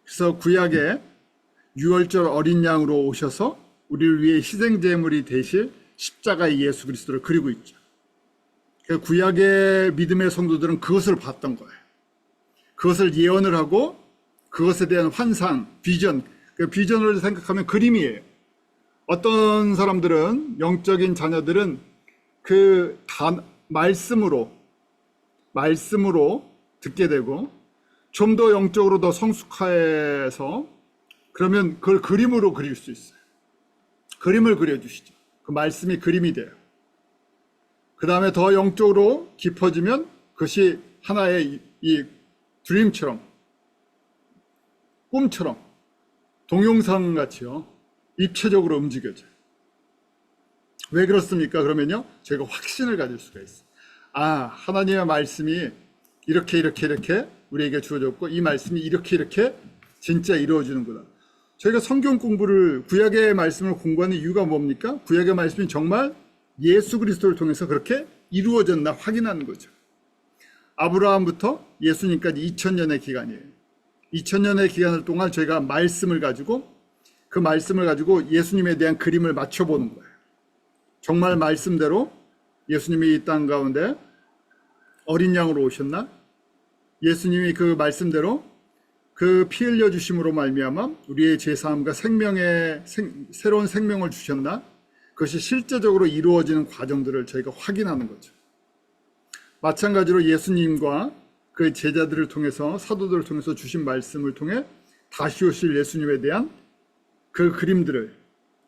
그래서 구약에 유월절 어린 양으로 오셔서 우리를 위해 희생제물이 되실 십자가의 예수 그리스도를 그리고 있죠. 구약의 믿음의 성도들은 그것을 봤던 거예요. 그것을 예언을 하고 그것에 대한 환상, 비전, 그 비전을 생각하면 그림이에요. 어떤 사람들은, 영적인 자녀들은 그 말씀으로 듣게 되고 좀 더 영적으로 더 성숙해서 그러면 그걸 그림으로 그릴 수 있어요. 그림을 그려주시죠. 그 말씀이 그림이 돼요. 그 다음에 더 영적으로 깊어지면 그것이 하나의 이 드림처럼, 꿈처럼, 동영상 같이요, 입체적으로 움직여져요. 왜 그렇습니까? 그러면요, 저희가 확신을 가질 수가 있어요. 하나님의 말씀이 이렇게 우리에게 주어졌고 이 말씀이 이렇게 진짜 이루어지는구나. 저희가 성경 공부를, 구약의 말씀을 공부하는 이유가 뭡니까? 구약의 말씀이 정말 예수 그리스도를 통해서 그렇게 이루어졌나 확인하는 거죠. 아브라함부터 예수님까지 2000년의 기간이에요. 2000년의 기간을 동안 저희가 말씀을 가지고 그 말씀을 가지고 예수님에 대한 그림을 맞춰보는 거예요. 정말 말씀대로 예수님이 이 땅 가운데 어린 양으로 오셨나? 예수님이 그 말씀대로 그 피 흘려 주심으로 말미암아 우리의 죄사함과 새로운 생명을 주셨나? 그것이 실제적으로 이루어지는 과정들을 저희가 확인하는 거죠. 마찬가지로 예수님과 그 제자들을 통해서, 사도들을 통해서 주신 말씀을 통해 다시 오실 예수님에 대한 그 그림들을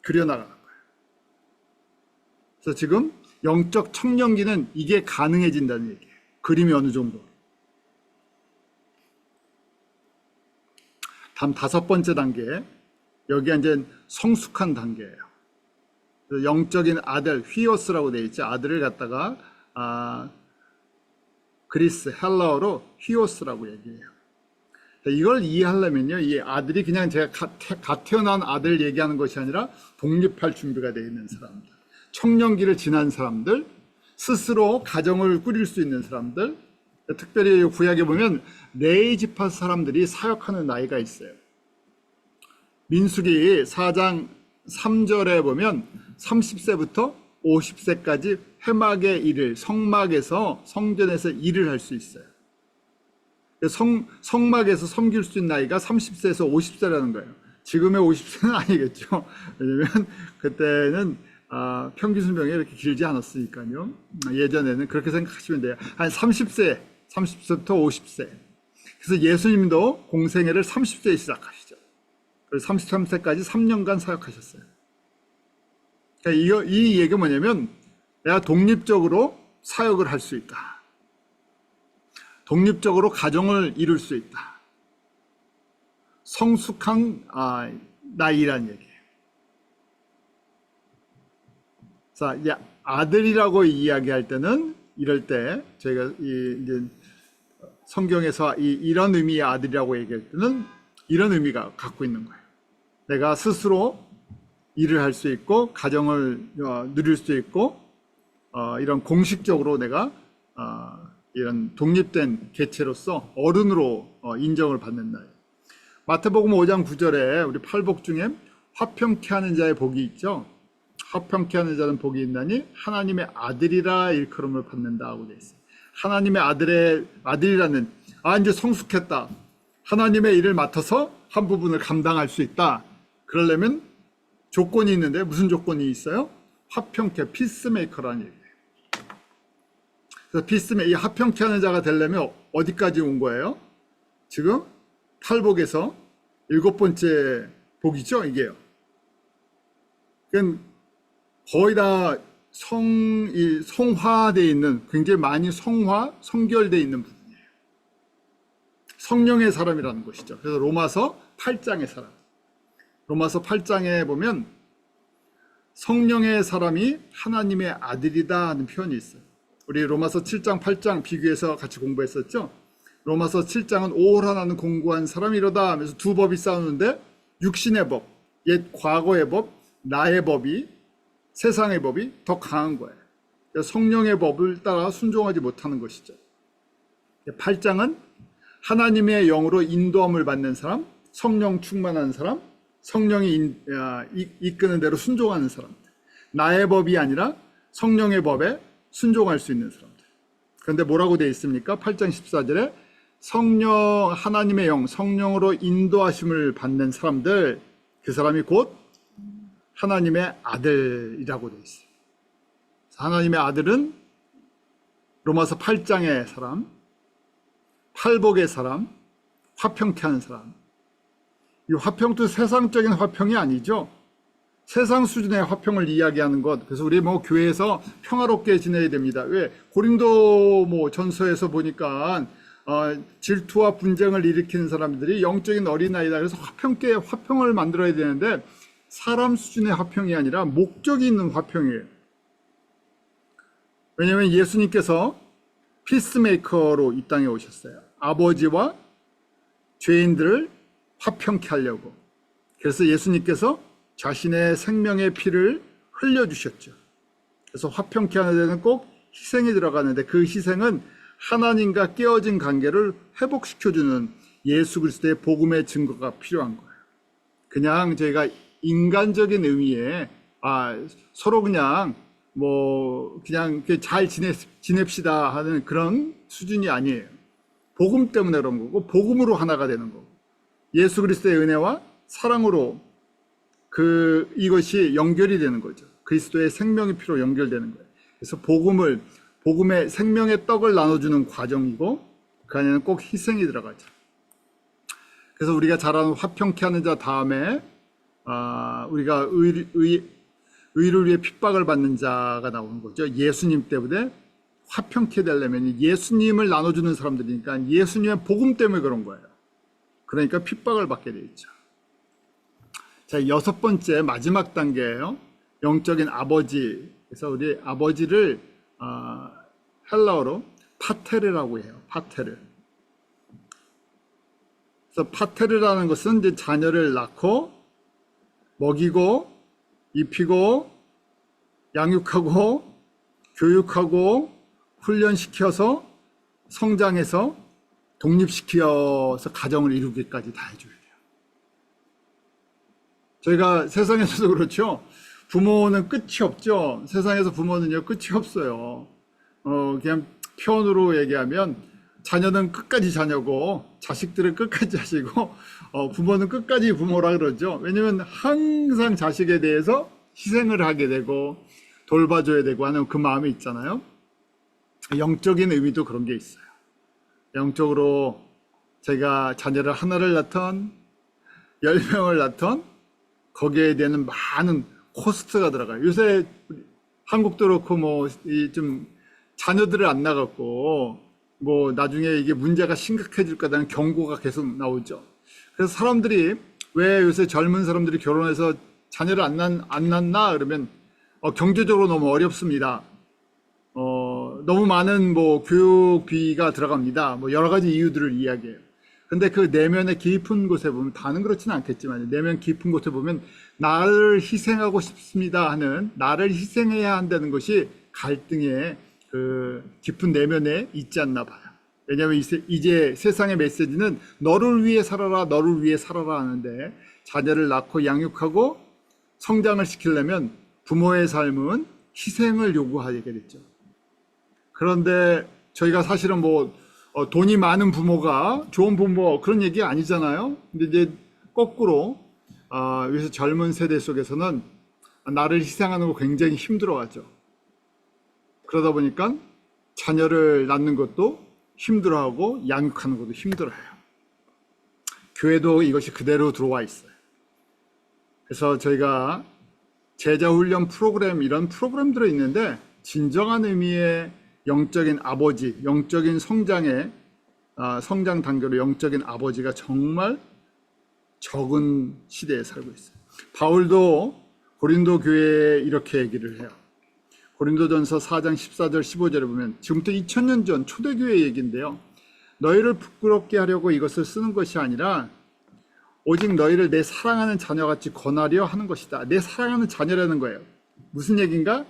그려나가는 거예요. 그래서 지금 영적 청년기는 이게 가능해진다는 얘기예요. 그림이 어느 정도. 다음 5번째 단계, 여기가 이제 성숙한 단계예요. 영적인 아들, 휘오스라고 되어 있죠. 아들을 갖다가 그리스 헬라어로 휘오스라고 얘기해요. 이걸 이해하려면요, 이 아들이 그냥 제가 갓 태어난 아들 얘기하는 것이 아니라 독립할 준비가 되어 있는 사람들, 청년기를 지난 사람들, 스스로 가정을 꾸릴 수 있는 사람들, 특별히 구약에 보면 레위 지파 사람들이 사역하는 나이가 있어요. 민수기 4장 3절에 보면 30세부터 50세까지 회막의 일을, 성막에서 성전에서 일을 할 수 있어요. 성막에서 섬길 수 있는 나이가 30세에서 50세라는 거예요. 지금의 50세는 아니겠죠. 왜냐면 그때는 평균 수명이 이렇게 길지 않았으니까요. 예전에는 그렇게 생각하시면 돼요. 한 30세부터 50세. 그래서 예수님도 공생애를 30세에 시작하시죠. 그래서 33세까지 3년간 사역하셨어요. 그러니까 이 얘기가 뭐냐면 내가 독립적으로 사역을 할 수 있다. 독립적으로 가정을 이룰 수 있다. 성숙한 나이란 얘기예요. 자, 이제 아들이라고 이야기할 때는 이럴 때 저희가 이제 성경에서 이런 의미의 아들이라고 얘기할 때는 이런 의미가 갖고 있는 거예요. 내가 스스로 일을 할 수 있고 가정을 누릴 수 있고 이런 공식적으로 내가 이런 독립된 개체로서 어른으로 인정을 받는 나이. 마태복음 5장 9절에 우리 팔복 중에 화평케 하는 자의 복이 있죠. 화평케 하는 자는 복이 있나니 하나님의 아들이라 일컬음을 받는다 하고 되어 있어요. 하나님의 아들이라는 이제 성숙했다. 하나님의 일을 맡아서 한 부분을 감당할 수 있다. 그러려면 조건이 있는데 무슨 조건이 있어요? 화평케, 피스메이커라는 얘기예요. 그래서 이 화평케 하는 자가 되려면 어디까지 온 거예요? 지금 팔복에서 7번째 복이죠, 이게요. 그러니까 거의 다 성화되어 있는, 굉장히 많이 성결되어 있는 부분이에요. 성령의 사람이라는 것이죠. 그래서 로마서 8장의 사람. 로마서 8장에 보면 성령의 사람이 하나님의 아들이다 하는 표현이 있어요. 우리 로마서 7장, 8장 비교해서 같이 공부했었죠. 로마서 7장은 오홀 하나는 공고한 사람이로다 하면서 두 법이 싸우는데 육신의 법, 옛 과거의 법, 나의 법이, 세상의 법이 더 강한 거예요. 성령의 법을 따라 순종하지 못하는 것이죠. 8장은 하나님의 영으로 인도함을 받는 사람, 성령 충만한 사람, 성령이 이끄는 대로 순종하는 사람들. 나의 법이 아니라 성령의 법에 순종할 수 있는 사람들. 그런데 뭐라고 되어 있습니까? 8장 14절에 성령, 하나님의 영, 성령으로 인도하심을 받는 사람들, 그 사람이 곧 하나님의 아들이라고 되어 있어요. 하나님의 아들은 로마서 8장의 사람, 팔복의 사람, 화평케 하는 사람. 이 화평도 세상적인 화평이 아니죠. 세상 수준의 화평을 이야기하는 것. 그래서 우리 교회에서 평화롭게 지내야 됩니다. 왜? 고린도 전서에서 보니까 질투와 분쟁을 일으키는 사람들이 영적인 어린아이다. 그래서 화평을 만들어야 되는데 사람 수준의 화평이 아니라 목적이 있는 화평이에요. 왜냐하면 예수님께서 피스메이커로 이 땅에 오셨어요. 아버지와 죄인들을 화평케 하려고. 그래서 예수님께서 자신의 생명의 피를 흘려주셨죠. 그래서 화평케 하는 데는 꼭 희생이 들어가는데 그 희생은 하나님과 깨어진 관계를 회복시켜주는 예수 그리스도의 복음의 증거가 필요한 거예요. 그냥 저희가 인간적인 의미에 서로 그냥 잘 지냅시다 하는 그런 수준이 아니에요. 복음 때문에 그런 거고 복음으로 하나가 되는 거고 예수 그리스도의 은혜와 사랑으로 이것이 연결이 되는 거죠. 그리스도의 생명의 피로 연결되는 거예요. 그래서 복음의 생명의 떡을 나눠주는 과정이고 그 안에는 꼭 희생이 들어가죠. 그래서 우리가 잘 아는 화평케 하는 자 다음에 우리가 의를 위해 핍박을 받는 자가 나오는 거죠. 예수님 때문에 화평케 되려면 예수님을 나눠주는 사람들이니까 예수님의 복음 때문에 그런 거예요. 그러니까 핍박을 받게 돼 있죠. 자, 6번째 마지막 단계예요. 영적인 아버지. 그래서 우리 아버지를 헬라어로 파테르라고 해요. 파테르. 그래서 파테르라는 것은 이제 자녀를 낳고 먹이고 입히고 양육하고 교육하고 훈련시켜서 성장해서 독립시켜서 가정을 이루기까지 다 해줘야 돼요. 저희가 세상에서도 그렇죠. 부모는 끝이 없죠. 세상에서 부모는요 끝이 없어요. 그냥 표현으로 얘기하면 자녀는 끝까지 자녀고 자식들은 끝까지 자식이고 부모는 끝까지 부모라 그러죠. 왜냐면 항상 자식에 대해서 희생을 하게 되고 돌봐줘야 되고 하는 그 마음이 있잖아요. 영적인 의미도 그런 게 있어요. 영적으로 제가 자녀를 하나를 낳던 10명을 낳던 거기에 대한 많은 코스트가 들어가요. 요새 한국도 그렇고 뭐 좀 자녀들을 안 낳았고 뭐 나중에 이게 문제가 심각해질 거라는 경고가 계속 나오죠. 그래서 사람들이 왜 요새 젊은 사람들이 결혼해서 자녀를 안 낳나 그러면 경제적으로 너무 어렵습니다. 너무 많은 뭐 교육비가 들어갑니다. 뭐 여러 가지 이유들을 이야기해요. 근데 그 내면의 깊은 곳에 보면 다는 그렇지는 않겠지만 내면 깊은 곳에 보면 나를 희생하고 싶습니다 하는 나를 희생해야 한다는 것이 갈등의 그 깊은 내면에 있지 않나 봐요. 왜냐하면 이제 세상의 메시지는 너를 위해 살아라 너를 위해 살아라 하는데 자녀를 낳고 양육하고 성장을 시키려면 부모의 삶은 희생을 요구하게 됐죠. 그런데 저희가 사실은 뭐 돈이 많은 부모가 좋은 부모 그런 얘기 아니잖아요. 근데 이제 거꾸로 요새 젊은 세대 속에서는 나를 희생하는 거 굉장히 힘들어하죠. 그러다 보니까 자녀를 낳는 것도 힘들어하고 양육하는 것도 힘들어해요. 교회도 이것이 그대로 들어와 있어요. 그래서 저희가 제자훈련 프로그램 이런 프로그램들이 있는데 진정한 의미의 영적인 아버지, 영적인 성장의 성장 단계로 영적인 아버지가 정말 적은 시대에 살고 있어요. 바울도 고린도 교회에 이렇게 얘기를 해요. 고린도전서 4장 14절 15절에 보면 지금부터 2000년 전 초대교회 얘기인데요. 너희를 부끄럽게 하려고 이것을 쓰는 것이 아니라 오직 너희를 내 사랑하는 자녀같이 권하려 하는 것이다. 내 사랑하는 자녀라는 거예요. 무슨 얘기인가?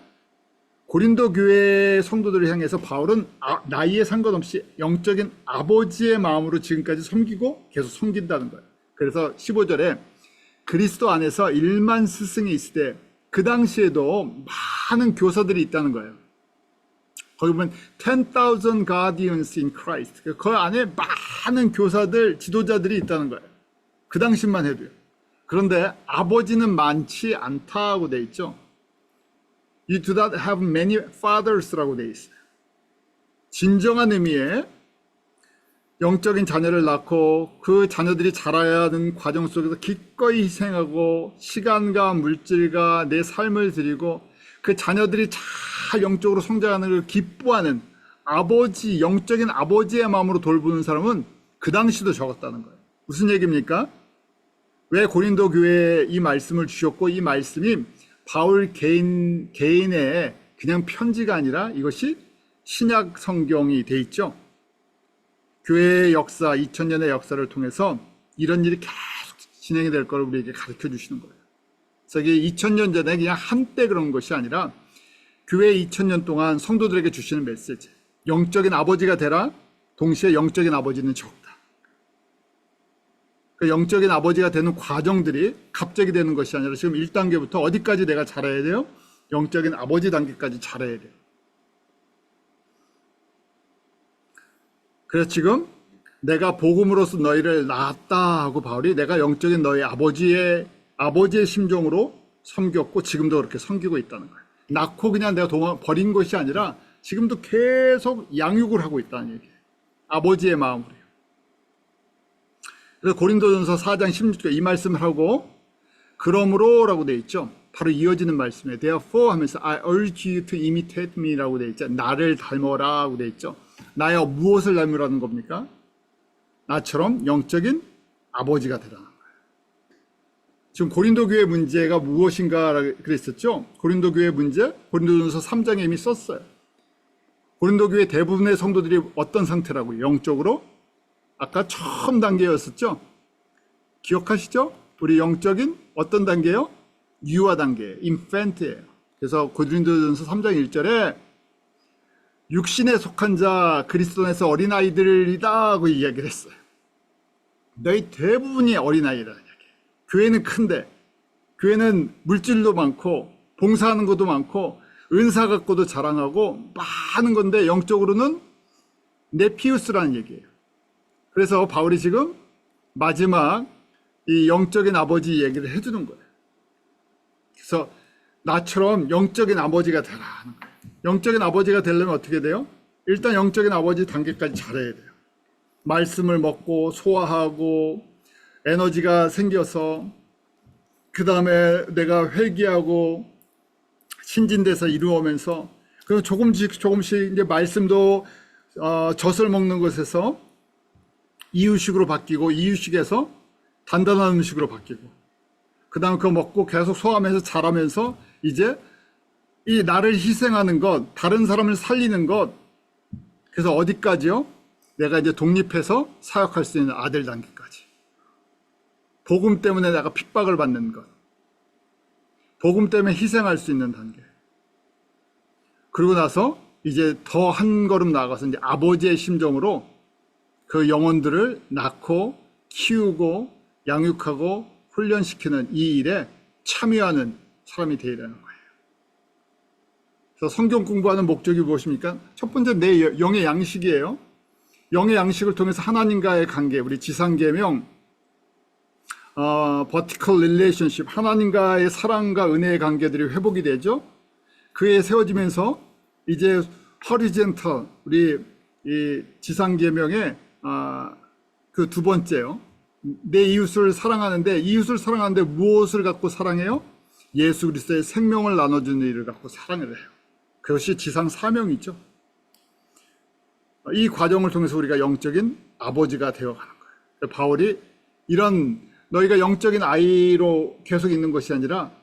고린도 교회 성도들을 향해서 바울은 나이에 상관없이 영적인 아버지의 마음으로 지금까지 섬기고 계속 섬긴다는 거예요. 그래서 15절에 그리스도 안에서 1만 스승이 있을 때 그 당시에도 많은 교사들이 있다는 거예요. 거기 보면 10,000 guardians in Christ. 그 안에 많은 교사들, 지도자들이 있다는 거예요. 그 당시만 해도요. 그런데 아버지는 많지 않다고 돼 있죠. You do not have many fathers라고 돼 있어요. 진정한 의미의 영적인 자녀를 낳고 그 자녀들이 자라야 하는 과정 속에서 기꺼이 희생하고 시간과 물질과 내 삶을 드리고 그 자녀들이 잘 영적으로 성장하는 걸 기뻐하는 아버지, 영적인 아버지의 마음으로 돌보는 사람은 그 당시도 적었다는 거예요. 무슨 얘기입니까? 왜 고린도 교회에 이 말씀을 주셨고 이 말씀이 바울 개인의 그냥 편지가 아니라 이것이 신약 성경이 돼 있죠. 교회의 역사, 2000년의 역사를 통해서 이런 일이 계속 진행이 될 걸 우리에게 가르쳐 주시는 거예요. 그래서 이게 2000년 전에 그냥 한때 그런 것이 아니라 교회 2000년 동안 성도들에게 주시는 메시지. 영적인 아버지가 되라. 동시에 영적인 아버지는 적다. 그 영적인 아버지가 되는 과정들이 갑자기 되는 것이 아니라 지금 1단계부터 어디까지 내가 잘해야 돼요? 영적인 아버지 단계까지 잘해야 돼요. 그래서 지금 내가 복음으로써 너희를 낳았다 하고 바울이 내가 영적인 너희 아버지의 심정으로 섬겼고 지금도 그렇게 섬기고 있다는 거예요. 낳고 그냥 내가 버린 것이 아니라 지금도 계속 양육을 하고 있다는 얘기예요. 아버지의 마음으로요. 그래서 고린도전서 4장 16절 이 말씀을 하고 그러므로 라고 되어 있죠. 바로 이어지는 말씀이에요. Therefore 하면서 I urge you to imitate me라고 돼 있죠. 나를 닮아라고 돼 있죠. 나야 무엇을 닮으라는 겁니까? 나처럼 영적인 아버지가 되라는 거예요. 지금 고린도 교회 문제가 무엇인가 그랬었죠. 고린도 교회 문제, 고린도전서 3장에 이미 썼어요. 고린도 교회 대부분의 성도들이 어떤 상태라고요? 영적으로? 아까 처음 단계였었죠. 기억하시죠? 우리 영적인 어떤 단계요? 유아 단계, 인펜트예요. 그래서 고린도전서 3장 1절에 육신에 속한 자 그리스도 안에서 어린아이들이다 하고 이야기를 했어요. 너희 대부분이 어린아이라는 얘기예요. 교회는 큰데, 교회는 물질도 많고 봉사하는 것도 많고 은사 갖고도 자랑하고 많은 건데 영적으로는 네피우스라는 얘기예요. 그래서 바울이 지금 마지막 이 영적인 아버지 얘기를 해주는 거예요. 그래서 나처럼 영적인 아버지가 되라 하는 거예요. 영적인 아버지가 되려면 어떻게 돼요? 일단 영적인 아버지 단계까지 잘해야 돼요. 말씀을 먹고 소화하고 에너지가 생겨서 그 다음에 내가 회개하고 신진돼서 이루어오면서 그럼 조금씩 이제 말씀도 젖을 먹는 것에서 이유식으로 바뀌고 이유식에서 단단한 음식으로 바뀌고 그 다음에 그거 먹고 계속 소화하면서 자라면서 이제 이 나를 희생하는 것, 다른 사람을 살리는 것, 그래서 어디까지요? 내가 이제 독립해서 사역할 수 있는 아들 단계까지. 복음 때문에 내가 핍박을 받는 것, 복음 때문에 희생할 수 있는 단계. 그리고 나서 이제 더 한 걸음 나아가서 이제 아버지의 심정으로 그 영혼들을 낳고 키우고 양육하고 훈련시키는 이 일에 참여하는 사람이 되어야하는 거예요. 그래서 성경 공부하는 목적이 무엇입니까? 첫 번째 내 영의 양식이에요. 영의 양식을 통해서 하나님과의 관계, 우리 지상계명 vertical relationship, 하나님과의 사랑과 은혜의 관계들이 회복이 되죠. 그에 세워지면서 이제 horizontal, 우리 이 지상계명의 그 두 번째요. 내 이웃을 사랑하는데, 이웃을 사랑하는데 무엇을 갖고 사랑해요? 예수 그리스도의 생명을 나눠주는 일을 갖고 사랑을 해요. 그것이 지상 사명이죠. 이 과정을 통해서 우리가 영적인 아버지가 되어가는 거예요. 바울이 이런 너희가 영적인 아이로 계속 있는 것이 아니라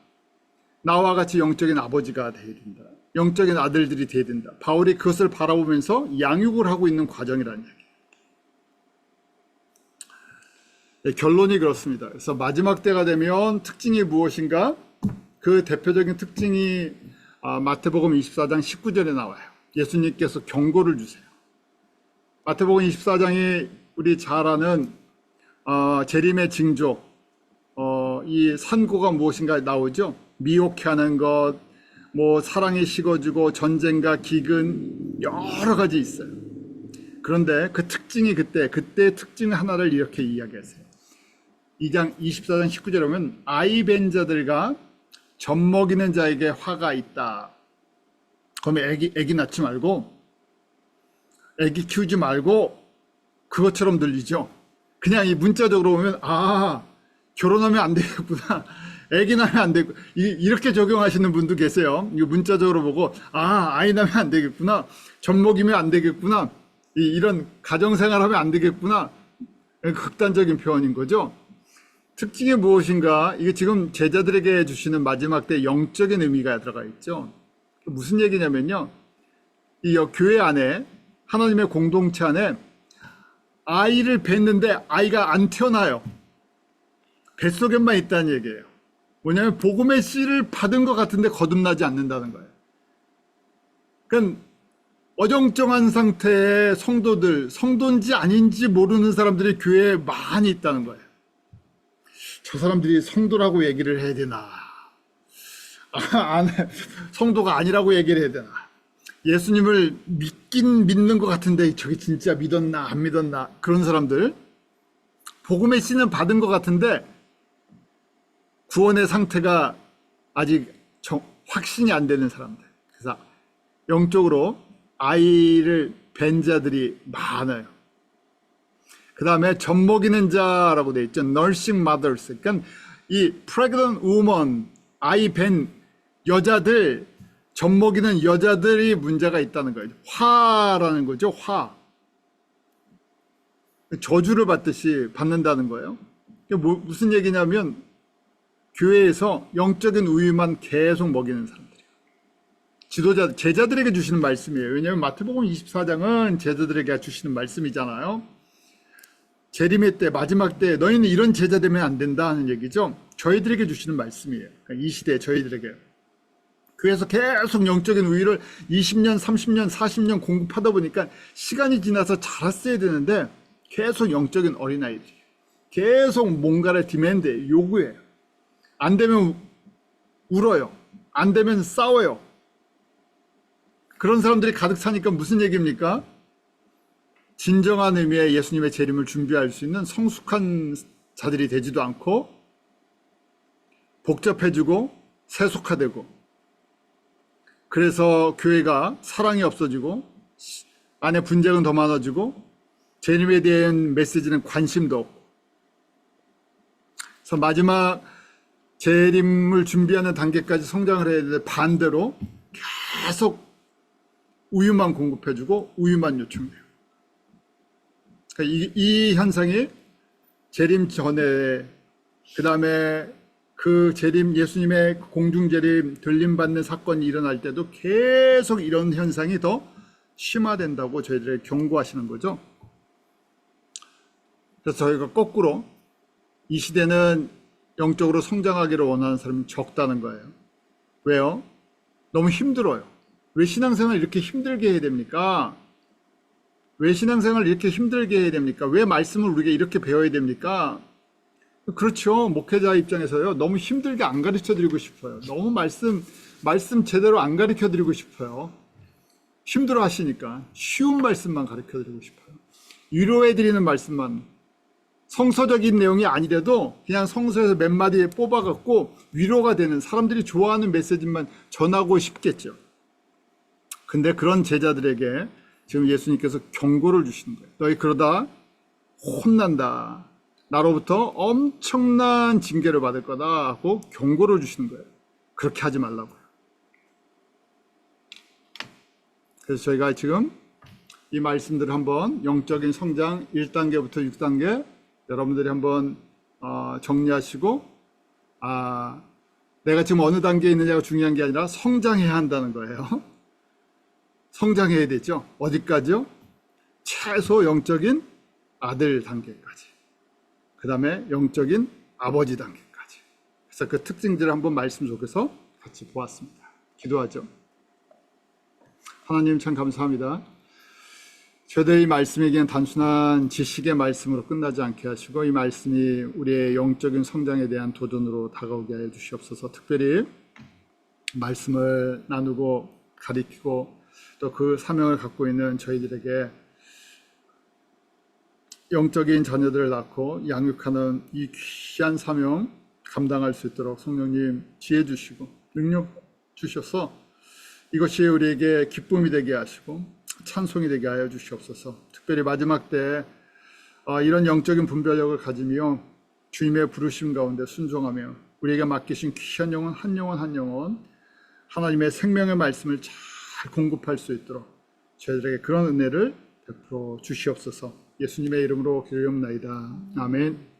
나와 같이 영적인 아버지가 되어야 된다. 영적인 아들들이 되어야 된다. 바울이 그것을 바라보면서 양육을 하고 있는 과정이라는 얘기예요. 결론이 그렇습니다. 그래서 마지막 때가 되면 특징이 무엇인가? 그 대표적인 특징이 마태복음 24장 19절에 나와요. 예수님께서 경고를 주세요. 마태복음 24장이 우리 잘 아는 재림의 징조, 이 산고가 무엇인가 나오죠. 미혹해 하는 것, 뭐 사랑이 식어지고 전쟁과 기근 여러 가지 있어요. 그런데 그 특징이 그때 특징 하나를 이렇게 이야기하세요. 2장 24장 19절에 보면 아이 벤 자들과 젖 먹이는 자에게 화가 있다. 그러면 애기 낳지 말고 애기 키우지 말고 그것처럼 들리죠. 그냥 이 문자적으로 보면 결혼하면 안 되겠구나. 애기 낳으면 안 되고 이렇게 적용하시는 분도 계세요. 이거 문자적으로 보고 아이 낳으면 안 되겠구나. 젖 먹이면 안 되겠구나. 이런 가정생활하면 안 되겠구나. 극단적인 표현인 거죠. 특징이 무엇인가? 이게 지금 제자들에게 주시는 마지막 때 영적인 의미가 들어가 있죠. 무슨 얘기냐면요. 이 교회 안에 하나님의 공동체 안에 아이를 뵀는데 아이가 안 태어나요. 뱃속에만 있다는 얘기예요. 뭐냐면 복음의 씨를 받은 것 같은데 거듭나지 않는다는 거예요. 그러니까 어정쩡한 상태의 성도들, 성도인지 아닌지 모르는 사람들이 교회에 많이 있다는 거예요. 저 사람들이 성도라고 얘기를 해야 되나? 성도가 아니라고 얘기를 해야 되나? 예수님을 믿긴 믿는 것 같은데 저게 진짜 믿었나 안 믿었나? 그런 사람들, 복음의 씨는 받은 것 같은데 구원의 상태가 아직 확신이 안 되는 사람들. 그래서 영적으로 아이를 뵌 자들이 많아요. 그 다음에 젖 먹이는 자라고 되어 있죠. nursing mothers. 그러니까 이 pregnant woman, 아이 벤 여자들, 젖먹이는 여자들이 문제가 있다는 거예요. 화라는 거죠. 화. 저주를 받듯이 받는다는 거예요. 무슨 얘기냐면 교회에서 영적인 우유만 계속 먹이는 사람들이에요. 지도자, 제자들에게 주시는 말씀이에요. 왜냐하면 마태복음 24장은 제자들에게 주시는 말씀이잖아요. 재림의 때, 마지막 때 너희는 이런 제자 되면 안 된다 하는 얘기죠. 저희들에게 주시는 말씀이에요. 그러니까 이 시대에 저희들에게. 그래서 계속 영적인 우유를 20년, 30년, 40년 공급하다 보니까 시간이 지나서 자랐어야 되는데 계속 영적인 어린아이들이에요. 계속 뭔가를 디맨드해요. 요구해요. 안 되면 울어요. 안 되면 싸워요. 그런 사람들이 가득 차니까 무슨 얘기입니까? 진정한 의미의 예수님의 재림을 준비할 수 있는 성숙한 자들이 되지도 않고 복잡해지고 세속화되고, 그래서 교회가 사랑이 없어지고 안에 분쟁은 더 많아지고 재림에 대한 메시지는 관심도 없고, 그래서 마지막 재림을 준비하는 단계까지 성장을 해야 되는데 반대로 계속 우유만 공급해주고 우유만 요청해요. 그러니까 이 현상이 재림 전에, 그 다음에 그 재림, 예수님의 공중재림 들림받는 사건이 일어날 때도 계속 이런 현상이 더 심화된다고 저희들에게 경고하시는 거죠. 그래서 저희가 거꾸로 이 시대는 영적으로 성장하기를 원하는 사람이 적다는 거예요. 왜요? 너무 힘들어요. 왜 신앙생활을 이렇게 힘들게 해야 됩니까? 왜 신앙생활을 이렇게 힘들게 해야 됩니까? 왜 말씀을 우리가 이렇게 배워야 됩니까? 그렇죠. 목회자 입장에서요. 너무 힘들게 안 가르쳐 드리고 싶어요. 너무 말씀 제대로 안 가르쳐 드리고 싶어요. 힘들어 하시니까 쉬운 말씀만 가르쳐 드리고 싶어요. 위로해 드리는 말씀만, 성서적인 내용이 아니래도 그냥 성서에서 몇 마디 뽑아갖고 위로가 되는, 사람들이 좋아하는 메시지만 전하고 싶겠죠. 근데 그런 제자들에게 지금 예수님께서 경고를 주시는 거예요. 너희 그러다 혼난다. 나로부터 엄청난 징계를 받을 거다 하고 경고를 주시는 거예요. 그렇게 하지 말라고요. 그래서 저희가 지금 이 말씀들을 한번 영적인 성장 1단계부터 6단계 여러분들이 한번 정리하시고, 내가 지금 어느 단계에 있느냐가 중요한 게 아니라 성장해야 한다는 거예요. 성장해야 되죠. 어디까지요? 최소 영적인 아들 단계까지, 그 다음에 영적인 아버지 단계까지. 그래서 그 특징들을 한번 말씀 속에서 같이 보았습니다. 기도하죠. 하나님 참 감사합니다. 저희들의 말씀이 그냥 단순한 지식의 말씀으로 끝나지 않게 하시고 이 말씀이 우리의 영적인 성장에 대한 도전으로 다가오게 하여 주시옵소서. 특별히 말씀을 나누고 가리키고 또 그 사명을 갖고 있는 저희들에게 영적인 자녀들을 낳고 양육하는 이 귀한 사명 감당할 수 있도록 성령님 지혜 주시고 능력 주셔서 이것이 우리에게 기쁨이 되게 하시고 찬송이 되게 하여 주시옵소서. 특별히 마지막 때 이런 영적인 분별력을 가지며 주님의 부르심 가운데 순종하며 우리에게 맡기신 귀한 영혼 한 영혼 한 영혼 하나님의 생명의 말씀을 잘 공급할 수 있도록 저희들에게 그런 은혜를 베풀어 주시옵소서. 예수님의 이름으로 기도하옵나이다. 아멘.